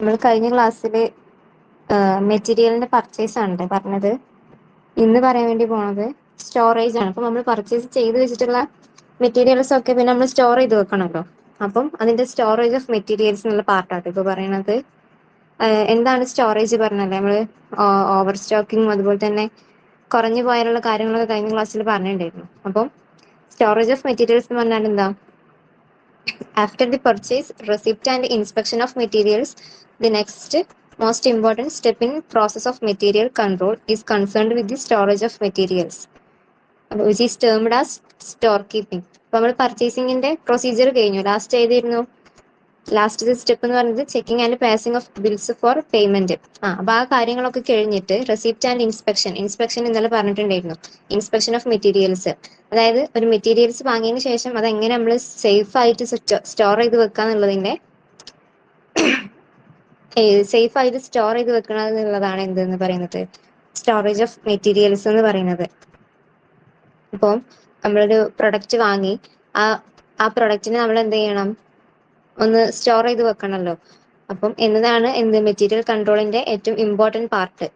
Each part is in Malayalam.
നമ്മൾ കഴിഞ്ഞ ക്ലാസ്സിൽ മെറ്റീരിയലിന്റെ പർച്ചേസ് ആണ് പറഞ്ഞത്. ഇന്ന് പറയാൻ വേണ്ടി പോണത് സ്റ്റോറേജ് ആണ്. അപ്പൊ നമ്മൾ പർച്ചേസ് ചെയ്ത് വെച്ചിട്ടുള്ള മെറ്റീരിയൽസ് ഒക്കെ പിന്നെ നമ്മൾ സ്റ്റോർ ചെയ്ത് വെക്കണമല്ലോ. അപ്പം അതിന്റെ സ്റ്റോറേജ് ഓഫ് മെറ്റീരിയൽസ് എന്നുള്ള പാർട്ടാണ് ഇപ്പൊ പറയണത്. എന്താണ് സ്റ്റോറേജ് പറഞ്ഞത്? നമ്മള് ഓവർ സ്റ്റോക്കിങ്ങും അതുപോലെ തന്നെ കുറഞ്ഞു പോയാലുള്ള കാര്യങ്ങളൊക്കെ കഴിഞ്ഞ ക്ലാസ്സിൽ പറഞ്ഞിട്ടുണ്ടായിരുന്നു. അപ്പം സ്റ്റോറേജ് ഓഫ് മെറ്റീരിയൽസ് എന്ന് പറഞ്ഞാൽ എന്താ? After the purchase, receipt and inspection of materials, the next most important step in process of material control is concerned with the storage of materials, which is termed as storekeeping. അപ്പോൾ നമ്മൾ പർച്ചേസിംഗിന്റെ പ്രൊസീജിയർ കഴിഞ്ഞു. ലാസ്റ്റ് സ്റ്റെപ്പ് എന്ന് പറയുന്നത് checking and passing of bills four payment. അപ്പൊ ആ കാര്യങ്ങളൊക്കെ കഴിഞ്ഞിട്ട് റെസിപ്റ്റ് ആൻഡ് ഇൻസ്പെക്ഷൻ ഇന്നലെ പറഞ്ഞിട്ടുണ്ടായിരുന്നു. ഇൻസ്പെക്ഷൻ ഓഫ് മെറ്റീരിയൽസ്, അതായത് ഒരു മെറ്റീരിയൽസ് വാങ്ങിയതിനു ശേഷം അതെങ്ങനെ നമ്മൾ സേഫ് ആയിട്ട് സ്റ്റോർ ചെയ്ത് വെക്കാന്നുള്ളതിന്റെ എന്നുള്ളതാണ് എന്തെന്ന് പറയുന്നത് സ്റ്റോറേജ് ഓഫ് മെറ്റീരിയൽസ് എന്ന് പറയുന്നത്. അപ്പം നമ്മളൊരു പ്രൊഡക്റ്റ് വാങ്ങി ആ പ്രൊഡക്റ്റിനെ നമ്മൾ എന്ത് ചെയ്യണം? ഒന്ന് സ്റ്റോർ ചെയ്ത് വെക്കണമല്ലോ. അപ്പം എന്നതാണ് മെറ്റീരിയൽ കൺട്രോളിന്റെ ഏറ്റവും ഇമ്പോർട്ടന്റ് പാർട്ട്.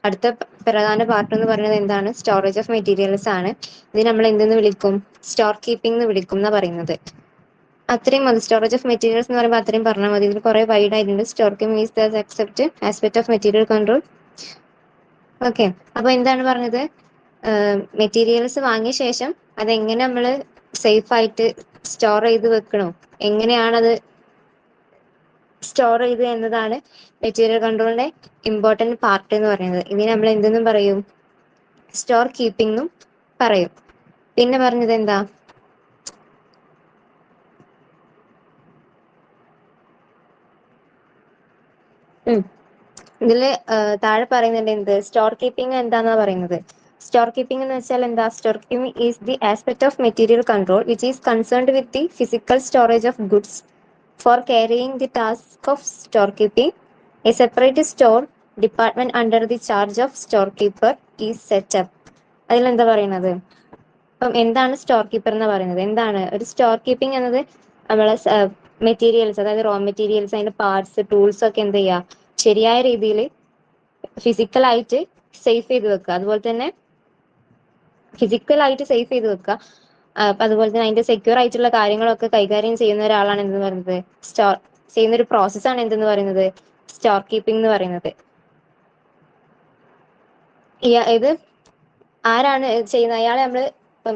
അടുത്ത പ്രധാന പാർട്ട് എന്ന് പറയുന്നത് എന്താണ്? സ്റ്റോറേജ് ഓഫ് മെറ്റീരിയൽസ് ആണ്. ഇത് നമ്മൾ എന്തെന്ന് വിളിക്കും? സ്റ്റോർ കീപ്പിംഗ് എന്ന് വിളിക്കും എന്നാ പറയുന്നത്. അത്രയും മതി. സ്റ്റോറേജ് ഓഫ് മെറ്റീരിയൽസ് എന്ന് പറയുമ്പോൾ അത്രയും പറഞ്ഞാൽ മതി. ഇതിൽ കുറെ വൈഡ് ആയിട്ടുണ്ട്. Store keeping is the accept aspect of material control. Okay, അപ്പൊ എന്താണ് പറഞ്ഞത്? മെറ്റീരിയൽസ് വാങ്ങിയ ശേഷം അതെങ്ങനെ നമ്മൾ സേഫ് ആയിട്ട് സ്റ്റോർ ചെയ്ത് വെക്കണോ, എങ്ങനെയാണത് സ്റ്റോർ ചെയ്ത് എന്നതാണ് മെറ്റീരിയൽ കൺട്രോളിന്റെ ഇമ്പോർട്ടന്റ് പാർട്ട് എന്ന് പറയുന്നത്. ഇതിനെ നമ്മൾ എന്തെന്നും പറയും? സ്റ്റോർ കീപ്പിംഗ് എന്നും പറയും. പിന്നെ പറഞ്ഞത് എന്താ? ഇതില് താഴെ പറയുന്നുണ്ട് എന്ത്? സ്റ്റോർ കീപ്പിംഗ് എന്താന്നാ പറയുന്നത്. സ്റ്റോർ കീപ്പിംഗ് എന്ന് വെച്ചാൽ എന്താ? Store keeping is the aspect of material control which is concerned with the physical storage of goods. For carrying the task of storekeeping, a separate store department under the charge of storekeeper is set up. അതിലെന്താ പറയുന്നത്? അപ്പം എന്താണ് സ്റ്റോർ കീപ്പർ എന്ന് പറയുന്നത്? എന്താണ് ഒരു സ്റ്റോർ കീപ്പിംഗ് എന്നത്? നമ്മളെ മെറ്റീരിയൽസ്, അതായത് റോ മെറ്റീരിയൽസ്, അതിന്റെ പാർട്സ്, ടൂൾസ് ഒക്കെ എന്ത് ചെയ്യുക? ശരിയായ രീതിയിൽ ഫിസിക്കലായിട്ട് സേഫ് ചെയ്ത് വെക്കുക. അതുപോലെ തന്നെ ഫിസിക്കലായിട്ട് സേഫ് ചെയ്ത് വെക്കുക. അപ്പൊ അതുപോലെ തന്നെ അതിന്റെ സെക്യൂർ ആയിട്ടുള്ള കാര്യങ്ങളൊക്കെ കൈകാര്യം ചെയ്യുന്ന ഒരാളാണ് എന്തെന്ന് പറയുന്നത്? സ്റ്റോർ ചെയ്യുന്ന ഒരു പ്രോസസ്സാണ് എന്തെന്ന് പറയുന്നത്? സ്റ്റോർ കീപ്പിംഗ് എന്ന് പറയുന്നത്. ഇത് ആരാണ് ചെയ്യുന്നത്? അയാളെ നമ്മൾ ഇപ്പം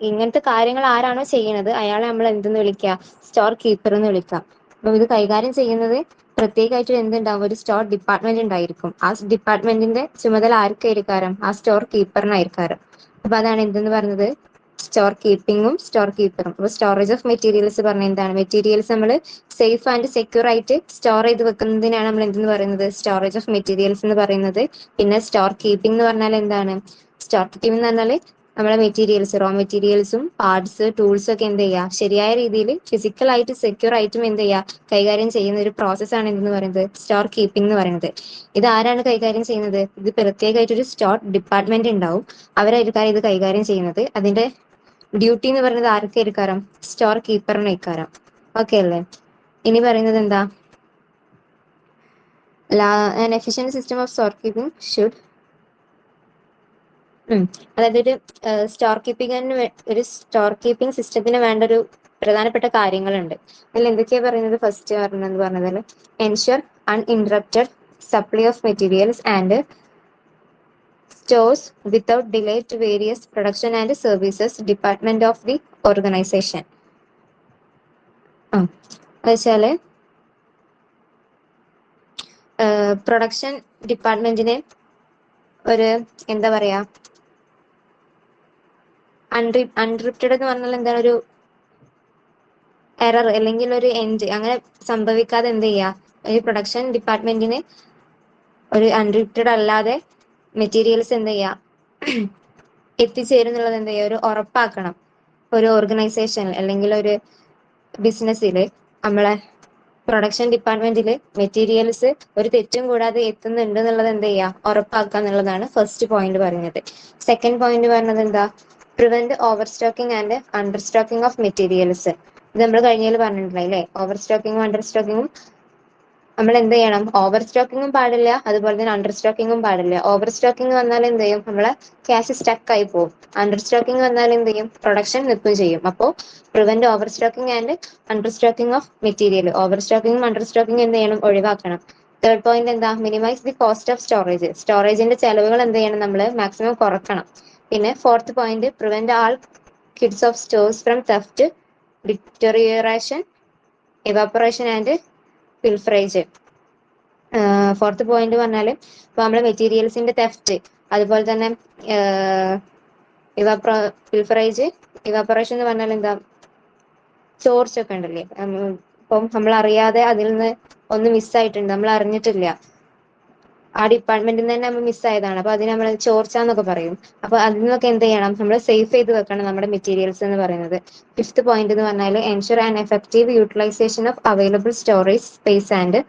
ഇങ്ങനത്തെ കാര്യങ്ങൾ ആരാണോ ചെയ്യുന്നത് അയാളെ നമ്മൾ എന്തെന്ന് വിളിക്കുക? സ്റ്റോർ കീപ്പർ എന്ന് വിളിക്കാം. അപ്പൊ ഇത് കൈകാര്യം ചെയ്യുന്നത് പ്രത്യേകമായിട്ട് എന്തുണ്ടാവും? ഒരു സ്റ്റോർ ഡിപ്പാർട്ട്മെന്റ് ഉണ്ടായിരിക്കും. ആ ഡിപ്പാർട്ട്മെന്റിന്റെ ചുമതല ആർക്കായിരിക്കാരം? ആ സ്റ്റോർ കീപ്പറിനായിരിക്കാരം. അപ്പൊ അതാണ് എന്തെന്ന് പറയുന്നത്? സ്റ്റോർ കീപ്പിംഗും സ്റ്റോർ കീപ്പറും. അപ്പൊ സ്റ്റോറേജ് ഓഫ് മെറ്റീരിയൽസ് പറഞ്ഞ എന്താണ്? മെറ്റീരിയൽസ് നമ്മൾ സേഫ് ആൻഡ് സെക്യൂർ ആയിട്ട് സ്റ്റോർ ചെയ്ത് വെക്കുന്നതിനാണ് നമ്മൾ എന്തെന്ന് പറയുന്നത്? സ്റ്റോറേജ് ഓഫ് മെറ്റീരിയൽസ് എന്ന് പറയുന്നത്. പിന്നെ സ്റ്റോർ കീപ്പിംഗ് എന്ന് പറഞ്ഞാൽ എന്താണ്? സ്റ്റോർ കീപ്പിംഗ് എന്ന് പറഞ്ഞാൽ നമ്മളെ മെറ്റീരിയൽസ്, റോ മെറ്റീരിയൽസും പാർട്സ്, ടൂൾസും ഒക്കെ എന്ത് ചെയ്യുക? ശരിയായ രീതിയിൽ ഫിസിക്കലായിട്ട് സെക്യൂർ ആയിട്ടും എന്ത് ചെയ്യുക? കൈകാര്യം ചെയ്യുന്ന ഒരു പ്രോസസ്സാണ് എന്തെന്ന് പറയുന്നത്? സ്റ്റോർ കീപ്പിംഗ് എന്ന് പറയുന്നത്. ഇത് ആരാണ് കൈകാര്യം ചെയ്യുന്നത്? ഇത് പ്രത്യേകമായിട്ടൊരു സ്റ്റോർ ഡിപ്പാർട്ട്മെന്റ് ഉണ്ടാവും. അവരായിരിക്കും ഇത് കൈകാര്യം ചെയ്യുന്നത്. അതിന്റെ ഡ്യൂട്ടി എന്ന് പറയുന്നത് ആർക്കായിരിക്കാരം? സ്റ്റോർ കീപ്പറിനായിരിക്കാരം. ഓക്കെ അല്ലേ? ഇനി പറയുന്നത് എന്താ? An efficient system of storekeeping should, അതായത് ഒരു സ്റ്റോർ കീപ്പിംഗ് സിസ്റ്റത്തിന് വേണ്ട ഒരു പ്രധാനപ്പെട്ട കാര്യങ്ങളുണ്ട്. അതിൽ എന്തൊക്കെയാ പറയുന്നത്? ഫസ്റ്റ് പറഞ്ഞതിൽ ensure uninterrupted supply of materials and stores without delay to various production and services department of the organization. വെച്ചാല് പ്രൊഡക്ഷൻ ഡിപ്പാർട്ട്മെന്റിന് ഒരു എന്താ പറയാ, അൺറിപ്റ്റഡ് എന്ന് പറഞ്ഞാൽ എന്താണ്? ഒരു എറർ അല്ലെങ്കിൽ ഒരു എൻഡ് അങ്ങനെ സംഭവിക്കാതെ എന്ത് ചെയ്യുക? ഒരു പ്രൊഡക്ഷൻ ഡിപ്പാർട്ട്മെന്റിന് ഒരു അൺറിപ്റ്റഡ് അല്ലാതെ മെറ്റീരിയൽസ് എന്ത് ചെയ്യുക? എത്തിച്ചേരുന്നുള്ളത് എന്ത് ചെയ്യുക? ഒരു ഉറപ്പാക്കണം. ഒരു ഓർഗനൈസേഷൻ അല്ലെങ്കിൽ ഒരു ബിസിനസ്സിൽ നമ്മളെ പ്രൊഡക്ഷൻ ഡിപ്പാർട്ട്മെന്റിൽ മെറ്റീരിയൽസ് ഒരു തെറ്റും കൂടാതെ എത്തുന്നുണ്ട് എന്നുള്ളത് എന്ത് ചെയ്യുക? ഉറപ്പാക്കുക എന്നുള്ളതാണ് ഫസ്റ്റ് പോയിന്റ് പറയുന്നത്. സെക്കൻഡ് പോയിന്റ് പറയുന്നത് എന്താ? Prevent over stocking and under stocking of materials. ഇത് നമ്മൾ കഴിഞ്ഞതിൽ പറഞ്ഞിട്ടുണ്ടായി അല്ലേ? ഓവർ സ്റ്റോക്കിങ്ങും അണ്ടർ സ്റ്റോക്കിങ്ങും നമ്മൾ എന്ത് ചെയ്യണം, ഓവർ സ്റ്റോക്കിങ്ങും പാടില്ല, അതുപോലെ തന്നെ അണ്ടർ സ്റ്റോക്കിങ്ങും പാടില്ല. ഓവർ സ്റ്റോക്കിംഗ് വന്നാൽ എന്ത് ചെയ്യും, നമ്മളെ ക്യാഷ് സ്റ്റക്ക് ആയി പോകും. അണ്ടർ സ്റ്റോക്കിംഗ് വന്നാൽ എന്ത് ചെയ്യും, പ്രൊഡക്ഷൻ നിൽക്കുകയും ചെയ്യും. അപ്പോൾ prevent over stocking and under stocking of material. Over സ്റ്റോക്കിംഗും അണ്ടർ സ്റ്റോക്കിംഗ് എന്ത് ചെയ്യണം, ഒഴിവാക്കണം. തേർഡ് പോയിന്റ് എന്താ, minimise the cost of storage. സ്റ്റോറേജിന്റെ ചെലവുകൾ എന്ത് ചെയ്യണം, നമ്മൾ മാക്സിമം കുറക്കണം. പിന്നെ fourth point, prevent all kinds of stores from theft, deterioration, evaporation and pilferage. Fourth point പറഞ്ഞാൽ ഇപ്പൊ നമ്മള് മെറ്റീരിയൽസിന്റെ തെഫ്റ്റ്, അതുപോലെ തന്നെ പിൽഫറേജ്, ഇവാപ്പറേഷൻ എന്ന് പറഞ്ഞാൽ എന്താ, ചോർച്ചൊക്കെ ഉണ്ടല്ലേ, ഇപ്പം നമ്മൾ അറിയാതെ അതിൽ നിന്ന് ഒന്ന് മിസ്സായിട്ടുണ്ട്, നമ്മൾ അറിഞ്ഞിട്ടില്ല, ആ ഡിപ്പാർട്ട്മെന്റിൽ നിന്ന് തന്നെ നമ്മൾ മിസ്സായതാണ്, അപ്പൊ അതിന് നമ്മൾ ചോർച്ച എന്നൊക്കെ പറയും. അപ്പൊ അതിൽ നിന്നൊക്കെ എന്ത് ചെയ്യണം, നമ്മൾ സേഫ് ചെയ്ത് വെക്കണം നമ്മുടെ മെറ്റീരിയൽസ് എന്ന് പറയുന്നത്. ഫിഫ്ത് പോയിന്റ് എന്ന് പറഞ്ഞാൽ ensure and effective utilisation of available storage space and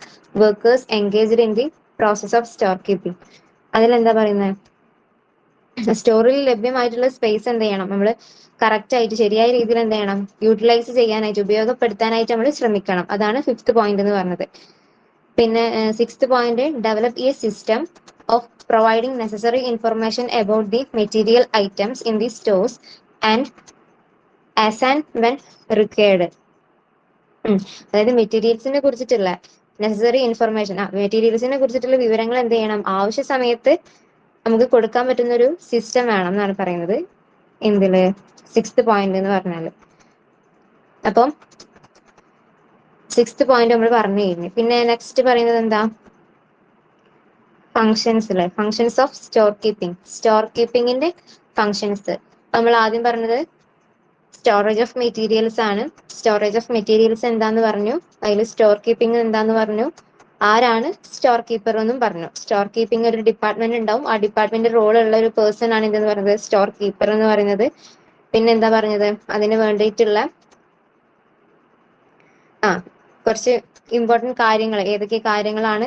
workers engaged in the process of store keeping. അതിലെന്താ പറയുന്നത്, സ്റ്റോറിൽ ലഭ്യമായിട്ടുള്ള സ്പേസ് എന്ത് ചെയ്യണം, നമ്മൾ കറക്റ്റ് ആയിട്ട് ശരിയായ രീതിയിൽ എന്ത് ചെയ്യണം, യൂട്ടിലൈസ് ചെയ്യാനായിട്ട്, ഉപയോഗപ്പെടുത്താനായിട്ട് നമ്മൾ ശ്രമിക്കണം. അതാണ് ഫിഫ്ത് പോയിന്റ് എന്ന് പറഞ്ഞത്. പിന്നെ sixth point, develop A system of providing necessary information about the material items in the stores and as and when required. അതായത് മെറ്റീരിയൽസിനെ കുറിച്ചിട്ടുള്ള നെസസറി ഇൻഫർമേഷൻ, മെറ്റീരിയൽസിനെ കുറിച്ചിട്ടുള്ള വിവരങ്ങൾ എന്ത് ചെയ്യണം, ആവശ്യ സമയത്ത് നമുക്ക് കൊടുക്കാൻ പറ്റുന്ന ഒരു സിസ്റ്റം വേണം എന്നാണ് പറയുന്നത് എന്തില്, സിക്സ്ത് പോയിന്റ് എന്ന് പറഞ്ഞാല്. അപ്പം സിക്സ്ത് പോയിന്റ് നമ്മൾ പറഞ്ഞു കഴിഞ്ഞു. പിന്നെ നെക്സ്റ്റ് പറയുന്നത് എന്താ, functions, functions of store keeping. Store കീപ്പിംഗിന്റെ ഫങ്ഷൻസ് നമ്മൾ ആദ്യം പറഞ്ഞത് സ്റ്റോറേജ് ഓഫ് മെറ്റീരിയൽസ് ആണ്. സ്റ്റോറേജ് ഓഫ് മെറ്റീരിയൽസ് എന്താന്ന് പറഞ്ഞു, അതിൽ സ്റ്റോർ കീപ്പിംഗ് എന്താന്ന് പറഞ്ഞു, ആരാണ് സ്റ്റോർ കീപ്പർ എന്നും പറഞ്ഞു. സ്റ്റോർ കീപ്പിംഗ് ഒരു ഡിപ്പാർട്ട്മെന്റ് ഉണ്ടാവും, ആ ഡിപ്പാർട്ട്മെന്റ് റോൾ ഉള്ള ഒരു പേഴ്സൺ ആണ് ഇതെന്ന് പറയുന്നത് സ്റ്റോർ കീപ്പർ എന്ന് പറയുന്നത്. പിന്നെ എന്താ പറഞ്ഞത്, അതിന് വേണ്ടിയിട്ടുള്ള കുറച്ച് ഇമ്പോർട്ടന്റ് കാര്യങ്ങൾ, ഏതൊക്കെ കാര്യങ്ങളാണ്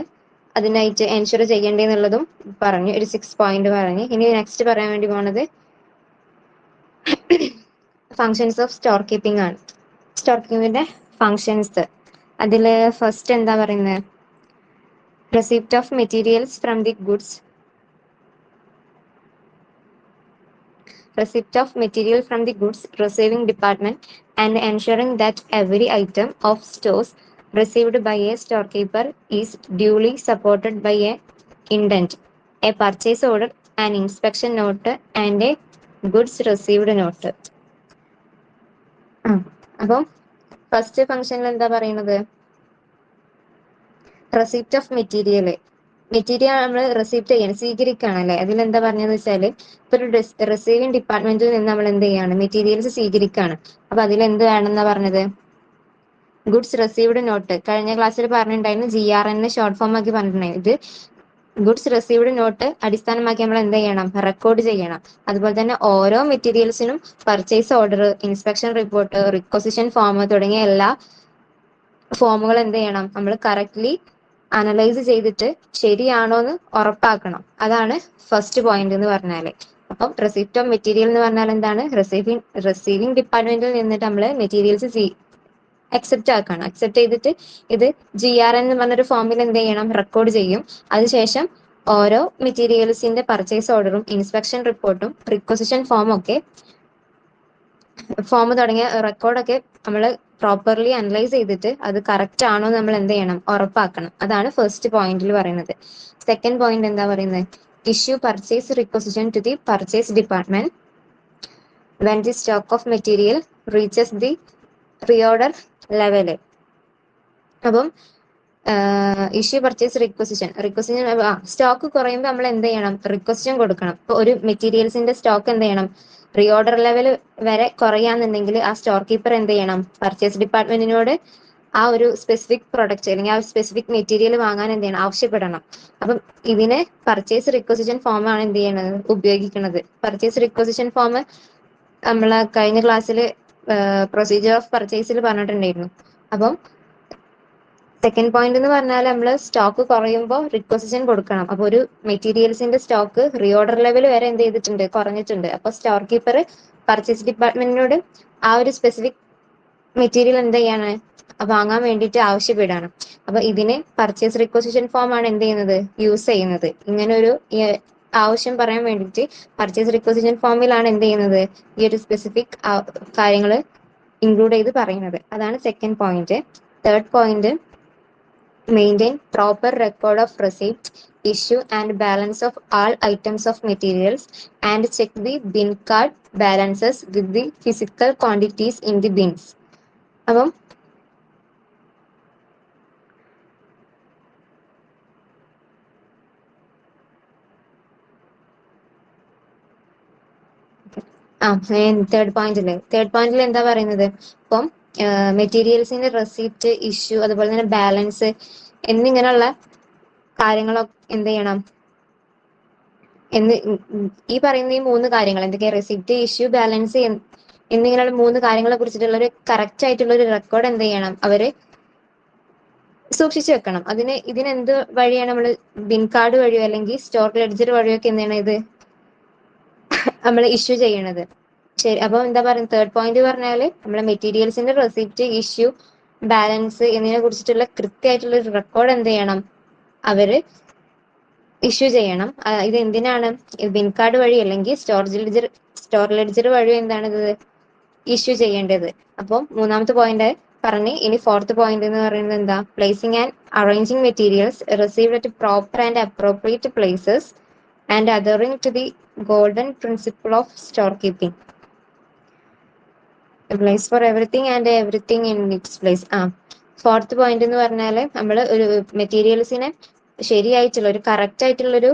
അതിനായിട്ട് എൻഷുർ ചെയ്യേണ്ടതെന്നുള്ളതും പറഞ്ഞു. ഒരു 6 പോയിന്റ് പറഞ്ഞു. ഇനി നെക്സ്റ്റ് പറയാൻ വേണ്ടി പോണത് ഫങ്ഷൻസ് ഓഫ് സ്റ്റോർ കീപ്പിംഗ് ആണ്. സ്റ്റോർ കീപ്പിംഗിന്റെ ഫങ്ഷൻസ്, അതില് ഫസ്റ്റ് എന്താ പറയുന്നത്, receipt of materials from the goods, receipt of material from the goods receiving department and ensuring that every item of stores received by a storekeeper is duly supported by a indent, a purchase order, an inspection note and a goods received note. അപ്പം ഫസ്റ്റ് ഫംഗ്ഷനിൽ എന്താ പറയുന്നത്, റെസിപ്റ്റ് ഓഫ് മെറ്റീരിയൽ. മെറ്റീരിയൽ നമ്മൾ റെസിപ്റ്റ് ചെയ്യണം, സ്വീകരിക്കണം അല്ലെ. അതിലെന്താ പറഞ്ഞതെന്ന് വെച്ചാല്, ഇപ്പൊ ഒരു റിസീവിംഗ് ഡിപ്പാർട്ട്മെന്റിൽ നിന്ന് നമ്മൾ എന്ത് ചെയ്യാണ്, മെറ്റീരിയൽസ് സ്വീകരിക്കുകയാണ്. അപ്പൊ അതിൽ എന്ത് വേണമെന്നാ പറഞ്ഞത്, ഗുഡ്സ് റിസീവ്ഡ് നോട്ട്. കഴിഞ്ഞ ക്ലാസ്സിൽ പറഞ്ഞിട്ടുണ്ടായിരുന്നു, GRN ഷോർട്ട് ഫോം ആക്കി പറഞ്ഞിട്ടുണ്ടായിരുന്നു. ഇത് ഗുഡ്സ് റിസീവ്ഡ് നോട്ട് അടിസ്ഥാനമാക്കി നമ്മൾ എന്ത് ചെയ്യണം, റെക്കോർഡ് ചെയ്യണം. അതുപോലെ തന്നെ ഓരോ മെറ്റീരിയൽസിനും purchase order, inspection report, requisition form തുടങ്ങിയ എല്ലാ ഫോമുകൾ എന്ത് ചെയ്യണം, നമ്മൾ കറക്റ്റ്ലി അനലൈസ് ചെയ്തിട്ട് ശരിയാണോ എന്ന് ഉറപ്പാക്കണം. അതാണ് ഫസ്റ്റ് പോയിന്റ് എന്ന് പറഞ്ഞാല്. അപ്പം റെസിപ്റ്റ് ഓഫ് മെറ്റീരിയൽ എന്ന് പറഞ്ഞാൽ എന്താണ്, റിസീവിംഗ് ഡിപ്പാർട്ട്മെന്റിൽ നിന്നിട്ട് നമ്മള് മെറ്റീരിയൽസ് അക്സെപ്റ്റ് ആക്കണം. അക്സെപ്റ്റ് ചെയ്തിട്ട് ഇത് GRN എന്ന് പറഞ്ഞൊരു ഫോമിൽ എന്ത് ചെയ്യണം, റെക്കോർഡ് ചെയ്യും. അതിനുശേഷം ഓരോ മെറ്റീരിയൽസിന്റെ പർച്ചേസ് ഓർഡറും, ഇൻസ്പെക്ഷൻ റിപ്പോർട്ടും, റിക്വസിഷൻ ഫോം തുടങ്ങിയ റെക്കോർഡൊക്കെ നമ്മൾ പ്രോപ്പർലി അനലൈസ് ചെയ്തിട്ട് അത് കറക്റ്റ് ആണോ നമ്മൾ എന്ത് ചെയ്യണം, ഉറപ്പാക്കണം. അതാണ് ഫസ്റ്റ് പോയിന്റിൽ പറയുന്നത്. സെക്കൻഡ് പോയിന്റ് എന്താ പറയുന്നത്, issue purchase requisition to the purchase department when the stock of material reaches the reorder level. അപ്പം ഇഷ്യൂ പർച്ചേസ് റിക്വസിഷൻ സ്റ്റോക്ക് കുറയുമ്പോൾ നമ്മൾ എന്ത് ചെയ്യണം, റിക്വസിഷൻ കൊടുക്കണം. ഇപ്പൊ ഒരു മെറ്റീരിയൽസിന്റെ സ്റ്റോക്ക് എന്ത് ചെയ്യണം, റീഓർഡർ ലെവൽ വരെ കുറയാന്നുണ്ടെങ്കിൽ ആ സ്റ്റോർ കീപ്പർ എന്ത് ചെയ്യണം, പർച്ചേസ് ഡിപ്പാർട്ട്മെന്റിനോട് ആ ഒരു സ്പെസിഫിക് പ്രൊഡക്റ്റ് അല്ലെങ്കിൽ ആ സ്പെസിഫിക് മെറ്റീരിയൽ വാങ്ങാൻ എന്ത് ചെയ്യണം, ആവശ്യപ്പെടണം. അപ്പം ഇതിന് പർച്ചേസ് റിക്വസിഷൻ ഫോം ആണ് എന്ത് ചെയ്യണത്, ഉപയോഗിക്കുന്നത്. പർച്ചേസ് റിക്വസിഷൻ ഫോം നമ്മളെ കഴിഞ്ഞ ക്ലാസ്സിൽ പ്രൊസീജിയർ ഓഫ് പർച്ചേസിൽ പറഞ്ഞിട്ടുണ്ടായിരുന്നു. അപ്പം സെക്കൻഡ് പോയിന്റ് എന്ന് പറഞ്ഞാൽ നമ്മൾ സ്റ്റോക്ക് കുറയുമ്പോൾ റിക്വസിഷൻ കൊടുക്കണം. അപ്പൊ ഒരു മെറ്റീരിയൽസിന്റെ സ്റ്റോക്ക് റീഓർഡർ ലെവൽ വരെ എന്ത് ചെയ്തിട്ടുണ്ട്, കുറഞ്ഞിട്ടുണ്ട്. അപ്പൊ സ്റ്റോർ കീപ്പർ പർച്ചേസ് ഡിപ്പാർട്ട്മെന്റിനോട് ആ ഒരു സ്പെസിഫിക് മെറ്റീരിയൽ എന്ത് ചെയ്യാണ്, വാങ്ങാൻ വേണ്ടിയിട്ട് ആവശ്യപ്പെടുകയാണ്. അപ്പൊ ഇതിന് പർച്ചേസ് റിക്വസിഷൻ ഫോം ആണ് എന്ത് ചെയ്യുന്നത്, യൂസ് ചെയ്യുന്നത്. ഇങ്ങനെ ഒരു ആവശ്യം പറയാൻ വേണ്ടിയിട്ട് പർച്ചേസ് റിക്വസിഷൻ ഫോമിലാണ് എന്ത് ചെയ്യുന്നത്, ഈ ഒരു സ്പെസിഫിക് കാര്യങ്ങൾ ഇൻക്ലൂഡ് ചെയ്ത് പറയുന്നത്. അതാണ് second point. Third point, maintain proper record of receipt, issue and balance of all items of materials and check the bin card balances with the physical quantities in the bins. അപ്പം തേർഡ് പോയിന്റിൽ എന്താ പറയുന്നത്, ഇപ്പം മെറ്റീരിയൽസിന്റെ റെസിപ്റ്റ്, ഇഷ്യൂ, അതുപോലെ തന്നെ ബാലൻസ് എന്നിങ്ങനെയുള്ള കാര്യങ്ങളൊക്കെ എന്ത് ചെയ്യണം ഈ പറയുന്ന ഈ 3 കാര്യങ്ങൾ എന്തൊക്കെയാ, റെസിപ്റ്റ്, ഇഷ്യൂ, ബാലൻസ് എന്നിങ്ങനെയുള്ള 3 കാര്യങ്ങളെ കുറിച്ചിട്ടുള്ള ഒരു കറക്റ്റ് ആയിട്ടുള്ള ഒരു റെക്കോർഡ് എന്ത് ചെയ്യണം, അവര് സൂക്ഷിച്ചു വെക്കണം. ഇതിനെന്ത് വഴിയാണ് നമ്മൾ ബിൻ കാർഡ് വഴിയോ അല്ലെങ്കിൽ സ്റ്റോർ ലെഡ്ജർ വഴിയോ ഒക്കെ എന്താണ് ഇത് നമ്മൾ ഇഷ്യൂ ചെയ്യണത്. ശരി, അപ്പൊ എന്താ പറയുക, തേർഡ് പോയിന്റ് പറഞ്ഞാല് നമ്മളെ മെറ്റീരിയൽസിന്റെ റെസിപ്റ്റ്, ഇഷ്യൂ, ബാലൻസ് എന്നിവയെ കുറിച്ചിട്ടുള്ള കൃത്യമായിട്ടുള്ള ഒരു റെക്കോർഡ് എന്ത് ചെയ്യണം, അവര് ഇഷ്യൂ ചെയ്യണം. ഇത് എന്തിനാണ്, ബിൻ കാർഡ് വഴി അല്ലെങ്കിൽ സ്റ്റോർ ലെഡ്ജർ വഴി എന്താണ് ഇത് ഇഷ്യൂ ചെയ്യേണ്ടത്. അപ്പം മൂന്നാമത്തെ പോയിന്റ് പറഞ്ഞ്, ഇനി ഫോർത്ത് പോയിന്റ് എന്ന് പറയുന്നത് എന്താ, placing and arranging materials received at proper and appropriate places and adhering to the golden principle of store keeping. Place for everything and everything in its place. Fourth point എന്ന് പറഞ്ഞാല് നമ്മൾ ഒരു മെറ്റീരിയൽസിനെ ശരിയായിട്ടുള്ള ഒരു കറക്റ്റ് ആയിട്ടുള്ള ഒരു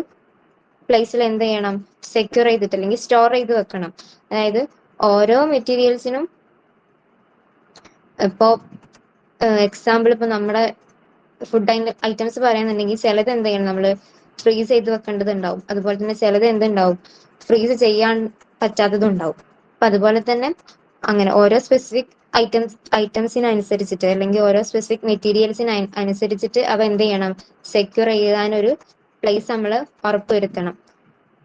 പ്ലേസിൽ എന്ത് ചെയ്യണം, സെക്യൂർ ചെയ്തിട്ട് അല്ലെങ്കിൽ സ്റ്റോർ ചെയ്ത് വെക്കണം. അതായത് ഓരോ മെറ്റീരിയൽസിനും ഇപ്പോ എക്സാമ്പിൾ ഇപ്പൊ നമ്മുടെ ഫുഡ് ഐറ്റംസ് പറയുന്നുണ്ടെങ്കിൽ ചിലത് എന്ത് ചെയ്യണം, നമ്മൾ ഫ്രീസ് ചെയ്ത് വെക്കേണ്ടതുണ്ടാവും. അതുപോലെ തന്നെ ചിലത് എന്തുണ്ടാവും, ഫ്രീസ് ചെയ്യാൻ പറ്റാത്തതുണ്ടാവും. അപ്പൊ അതുപോലെ തന്നെ അങ്ങനെ ഓരോ സ്പെസിഫിക് ഐറ്റംസിനനുസരിച്ചിട്ട് അല്ലെങ്കിൽ ഓരോ സ്പെസിഫിക് മെറ്റീരിയൽസിന് അനുസരിച്ചിട്ട് അവ എന്ത് ചെയ്യണം, സെക്യൂർ ചെയ്യാനൊരു പ്ലേസ് നമ്മൾ ഉറപ്പുവരുത്തണം.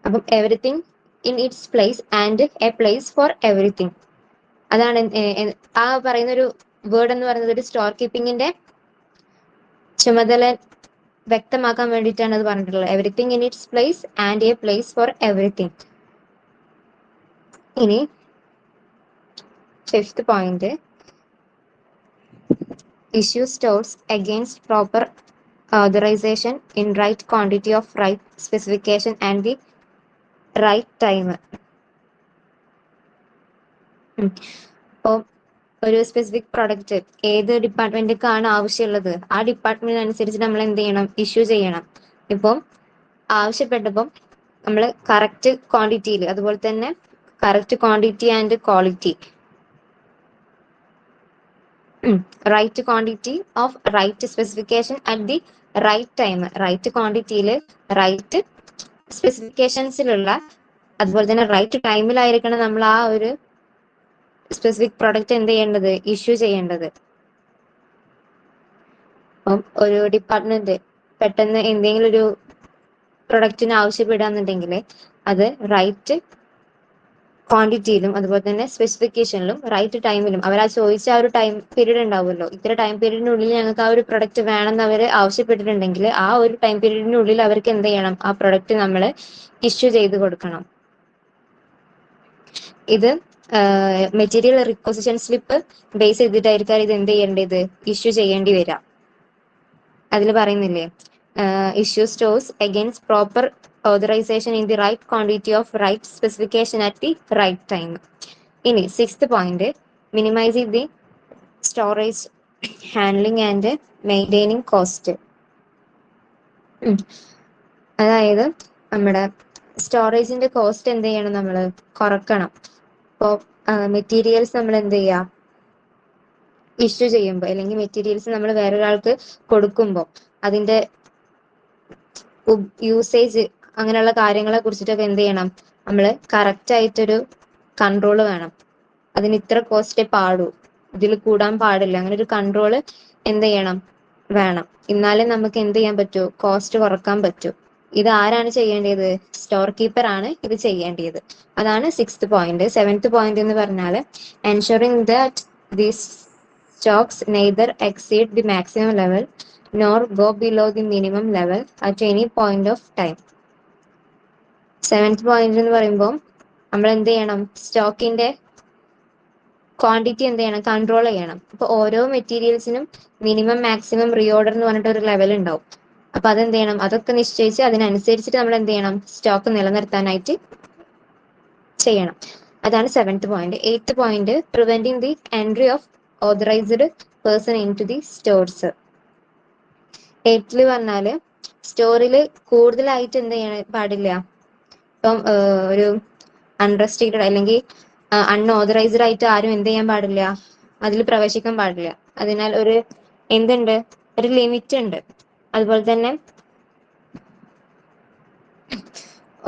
അപ്പം everything in its place and a place for everything, അതാണ് ആ പറയുന്ന ഒരു വേർഡ് എന്ന് പറയുന്നത് ഒരു സ്റ്റോർ കീപ്പിങ്ങിന്റെ ചുമതല വ്യക്തമാക്കാൻ വേണ്ടിയിട്ടാണ് അത് പറഞ്ഞിട്ടുള്ളത്. Everything in its place and a place for everything. ഇനി fifth point, issue stores against proper authorization in right quantity of right specification and the right time. അപ്പോൾ ഒരു സ്പെസിഫിക് പ്രൊഡക്റ്റ് ഏത് ഡിപ്പാർട്ട്മെന്റിലേക്കാണ് ആവശ്യമുള്ളത് ആ ഡിപ്പാർട്ട്മെന്റ് അനുസരിച്ച് നമ്മൾ എന്ത് ചെയ്യണം, ഇഷ്യൂ ചെയ്യണം. ഇപ്പം ആവശ്യപ്പെട്ടപ്പം നമ്മൾ കറക്റ്റ് ക്വാണ്ടിറ്റിയിൽ, അതുപോലെ തന്നെ correct quantity and quality, right quantity of right specification at the right time. Right ക്വാണ്ടിറ്റിയിൽ, റൈറ്റ് സ്പെസിഫിക്കേഷൻസിലുള്ള, അതുപോലെ തന്നെ റൈറ്റ് ടൈമിലായിരിക്കണം നമ്മൾ ആ ഒരു സ്പെസിഫിക് പ്രൊഡക്റ്റ് എന്ത് ചെയ്യേണ്ടത്, ഇഷ്യൂ ചെയ്യേണ്ടത്. അപ്പം ഒരു ഡിപ്പാർട്ട്മെന്റ് പെട്ടെന്ന് എന്തെങ്കിലും ഒരു പ്രൊഡക്റ്റിന് ആവശ്യപ്പെടുകയെന്നുണ്ടെങ്കിൽ അത് റൈറ്റ് ക്വാണ്ടിറ്റിയിലും അതുപോലെ തന്നെ സ്പെസിഫിക്കേഷനിലും റൈറ്റ് ടൈമിലും അവർ ആ ചോദിച്ച ആ ഒരു ടൈം പീരീഡ് ഉണ്ടാവുമല്ലോ, ഇത്ര ടൈം പീരീഡിനുള്ളിൽ ഞങ്ങൾക്ക് ആ ഒരു പ്രൊഡക്റ്റ് വേണമെന്ന് അവർ ആവശ്യപ്പെട്ടിട്ടുണ്ടെങ്കിൽ ആ ഒരു ടൈം പീരീഡിനുള്ളിൽ അവർക്ക് എന്ത് ചെയ്യണം, ആ പ്രൊഡക്റ്റ് നമ്മൾ ഇഷ്യൂ ചെയ്ത് കൊടുക്കണം. ഇത് മെറ്റീരിയൽ റിക്വസിഷൻ സ്ലിപ്പ് ബേസ് ചെയ്തിട്ടായിരിക്കും ഇത് എന്ത് ചെയ്യേണ്ടത്, ഇഷ്യൂ ചെയ്യേണ്ടി വരിക. അതിൽ പറയുന്നില്ലേ, issue stores against proper authorization in the right quantity of right specification at the right time. ഇനി sixth point, minimising the storage, handling and maintaining cost. അതായത് നമ്മുടെ സ്റ്റോറേജിന്റെ കോസ്റ്റ് എന്ത് ചെയ്യണം, നമ്മൾ കുറക്കണം. ഇപ്പോൾ മെറ്റീരിയൽസ് നമ്മൾ എന്ത് ചെയ്യുക, ഇഷ്യൂ ചെയ്യുമ്പോൾ അല്ലെങ്കിൽ മെറ്റീരിയൽസ് നമ്മൾ വേറൊരാൾക്ക് കൊടുക്കുമ്പോൾ അതിന്റെ യൂസേജ് അങ്ങനെയുള്ള കാര്യങ്ങളെ കുറിച്ചിട്ടൊക്കെ എന്ത് ചെയ്യണം, നമ്മൾ കറക്റ്റ് ആയിട്ടൊരു കൺട്രോള് വേണം. അതിന് ഇത്ര കോസ്റ്റേ പാടൂ, ഇതിൽ കൂടാൻ പാടില്ല, അങ്ങനെ ഒരു കൺട്രോള് എന്ത് ചെയ്യണം, വേണം. എന്നാലേ നമുക്ക് എന്ത് ചെയ്യാൻ പറ്റൂ, കോസ്റ്റ് കുറക്കാൻ പറ്റൂ. ഇത് ആരാണ് ചെയ്യേണ്ടത്, സ്റ്റോർ കീപ്പർ ആണ് ഇത് ചെയ്യേണ്ടത്. അതാണ് സിക്സ്ത് പോയിന്റ്. സെവൻത് പോയിന്റ് എന്ന് പറഞ്ഞാൽ ensuring that this stocks neither exceed the maximum level nor go below the minimum level at any point of time. Seventh point എന്ന് പറയുമ്പോൾ നമ്മൾ എന്ത് ചെയ്യണം, സ്റ്റോക്കിന്റെ ക്വാണ്ടിറ്റി എന്ത് ചെയ്യണം, കൺട്രോൾ ചെയ്യണം. അപ്പൊ ഓരോ മെറ്റീരിയൽസിനും മിനിമം മാക്സിമം റീഓർഡർ എന്ന് പറഞ്ഞിട്ട് ഒരു ലെവൽ ഉണ്ടാവും. അപ്പൊ അതെന്ത് ചെയ്യണം, അതൊക്കെ നിശ്ചയിച്ച് അതിനനുസരിച്ചിട്ട് നമ്മൾ എന്ത് ചെയ്യണം, സ്റ്റോക്ക് നിലനിർത്താനായിട്ട് ചെയ്യണം. അതാണ് seventh point. Eighth point, preventing the entry of authorised person into the stores. എയ്ത്തില് പറഞ്ഞാല് സ്റ്റോറിൽ കൂടുതലായിട്ട് എന്ത് ചെയ്യാൻ പാടില്ല, ഇപ്പം ഒരു അൺറെസ്ട്രിക്റ്റഡ് അല്ലെങ്കിൽ അൺഓതറൈസ്ഡ് ആയിട്ട് ആരും എന്ത് ചെയ്യാൻ പാടില്ല, അതിൽ പ്രവേശിക്കാൻ പാടില്ല. അതിനാൽ ഒരു എന്തുണ്ട്, ഒരു ലിമിറ്റ് ഉണ്ട്. അതുപോലെ തന്നെ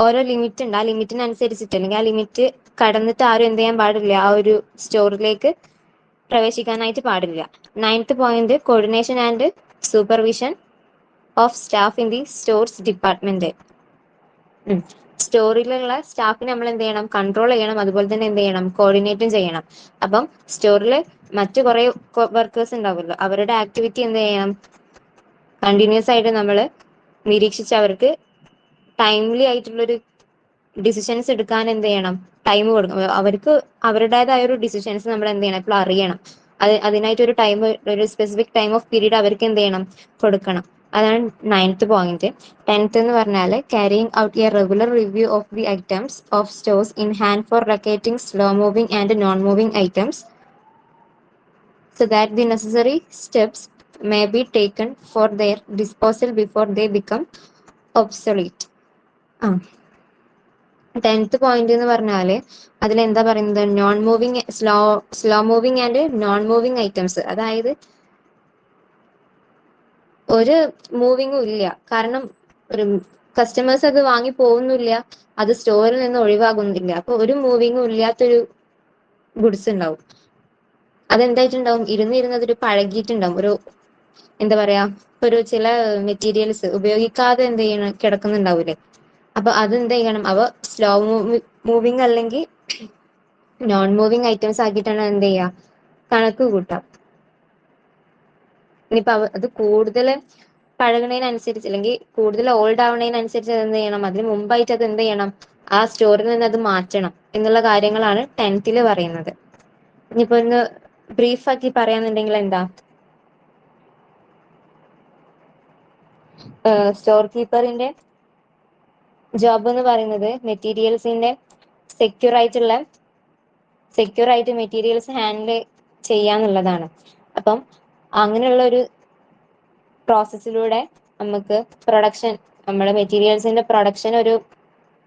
ഓരോ ലിമിറ്റ് ഉണ്ട്. ആ ലിമിറ്റിനനുസരിച്ചിട്ട് അല്ലെങ്കിൽ ആ ലിമിറ്റ് കടന്നിട്ട് ആരും എന്ത് ചെയ്യാൻ പാടില്ല, ആ ഒരു സ്റ്റോറിലേക്ക് പ്രവേശിക്കാനായിട്ട് പാടില്ല. Ninth point, coordination and supervision of staff in the stores department. സ്റ്റോറിലുള്ള സ്റ്റാഫിനെ നമ്മൾ എന്ത് ചെയ്യണം, കൺട്രോൾ ചെയ്യണം. അതുപോലെ തന്നെ എന്ത് ചെയ്യണം, കോർഡിനേറ്റും ചെയ്യണം. അപ്പം സ്റ്റോറിൽ മറ്റു കുറെ വർക്കേഴ്സ് ഉണ്ടാവുമല്ലോ, അവരുടെ ആക്ടിവിറ്റി എന്ത് ചെയ്യണം, കണ്ടിന്യൂസ് ആയിട്ട് നമ്മൾ നിരീക്ഷിച്ച് അവർക്ക് ടൈംലി ആയിട്ടുള്ളൊരു ഡിസിഷൻസ് എടുക്കാൻ എന്ത് ചെയ്യണം, ടൈം കൊടുക്കണം. അവർക്ക് അവരുടേതായ ഒരു ഡിസിഷൻസ് നമ്മൾ എന്ത് ചെയ്യണം, ഇപ്പോൾ അറിയണം. അതിനായിട്ട് ഒരു ടൈം, ഒരു സ്പെസിഫിക് ടൈം ഓഫ് പീരീഡ് അവർക്ക് എന്ത് ചെയ്യണം, കൊടുക്കണം. അതാണ് നയൻത്ത് പോയിന്റ്. ടെൻത്ത് എന്ന് പറഞ്ഞാൽ carrying out A regular review of the items of stores in hand four locating slow moving and non moving items so that the necessary steps may be taken for their disposal before they become obsolete. Tenth point എന്ന് പറഞ്ഞാല് അതിലെന്താ പറയുന്നത്, non moving, slow moving and non moving items. അതായത് ഒരു മൂവിങ്ങും ഇല്ല, കാരണം ഒരു കസ്റ്റമേഴ്സ് അത് വാങ്ങി പോകുന്നില്ല, അത് സ്റ്റോറിൽ നിന്ന് ഒഴിവാകുന്നില്ല. അപ്പൊ ഒരു മൂവിങ്ങും ഇല്ലാത്തൊരു ഗുഡ്സ് ഉണ്ടാവും. അതെന്തായിട്ടുണ്ടാവും, ഇരുന്ന് അതൊരു പഴകിയിട്ടുണ്ടാവും. ഒരു എന്താ പറയാ, ഒരു ചില മെറ്റീരിയൽസ് ഉപയോഗിക്കാതെ എന്ത് ചെയ്യണം, കിടക്കുന്നുണ്ടാവൂലേ. അപ്പൊ അതെന്ത് ചെയ്യണം, അവ സ്ലോ മൂവിങ് അല്ലെങ്കിൽ നോൺ മൂവിങ് ഐറ്റംസ് ആക്കിയിട്ടാണ് എന്ത് ചെയ്യുക, കണക്ക് കൂട്ടാം. ഇനിയിപ്പോ അത് കൂടുതൽ പഴകണതിനനുസരിച്ച് അല്ലെങ്കിൽ കൂടുതൽ ഓൾഡ് ആവണതിനനുസരിച്ച് അത് എന്ത് ചെയ്യണം, അതിന് മുമ്പായിട്ട് അത് എന്ത് ചെയ്യണം, ആ സ്റ്റോറിൽ നിന്ന് അത് മാറ്റണം എന്നുള്ള കാര്യങ്ങളാണ് ടെൻത്തിൽ പറയുന്നത്. ഇനിയിപ്പോ ഒന്ന് ബ്രീഫാക്കി പറയാന്നുണ്ടെങ്കിൽ എന്താ, സ്റ്റോർ കീപ്പറിന്റെ ജോബ് എന്ന് പറയുന്നത് മെറ്റീരിയൽസിന്റെ സെക്യൂർ ആയിട്ട് മെറ്റീരിയൽസ് ഹാൻഡിൽ ചെയ്യാന്നുള്ളതാണ്. അപ്പം അങ്ങനെയുള്ള ഒരു പ്രോസസ്സിലൂടെ നമുക്ക് നമ്മുടെ മെറ്റീരിയൽസിന്റെ പ്രൊഡക്ഷൻ ഒരു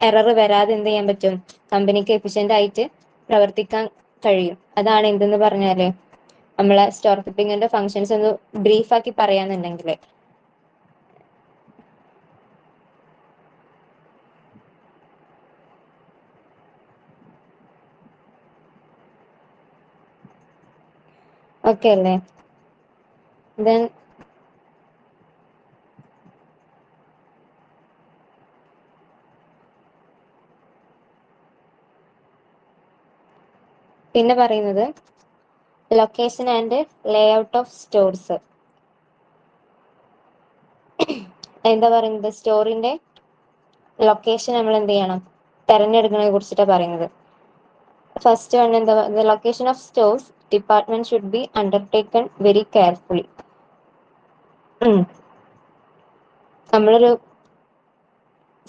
എറർ വരാതെ എന്ത് ചെയ്യാൻ പറ്റും, കമ്പനിക്ക് എഫിഷ്യന്റ് ആയിട്ട് പ്രവർത്തിക്കാൻ കഴിയും. അതാണ് എന്തെന്ന് പറഞ്ഞാല് നമ്മളെ സ്റ്റോർ കീപ്പിങ്ങിന്റെ ഫങ്ഷൻസ് ഒന്ന് ബ്രീഫാക്കി പറയാന്നുണ്ടെങ്കിൽ. ഓക്കെ അല്ലേ? ദെൻ പിന്നെ പറയുന്നത് location and Leh out of stores. എന്താ പറയുന്നത്, സ്റ്റോറിന്റെ ലൊക്കേഷൻ നമ്മൾ എന്ത് ചെയ്യണം, തെരഞ്ഞെടുക്കുന്നതിനെ കുറിച്ചിട്ടാണ് പറയുന്നത്. ഫസ്റ്റ് വൺ എന്താ, the location of stores department should B undertaken very carefully. നമ്മളൊരു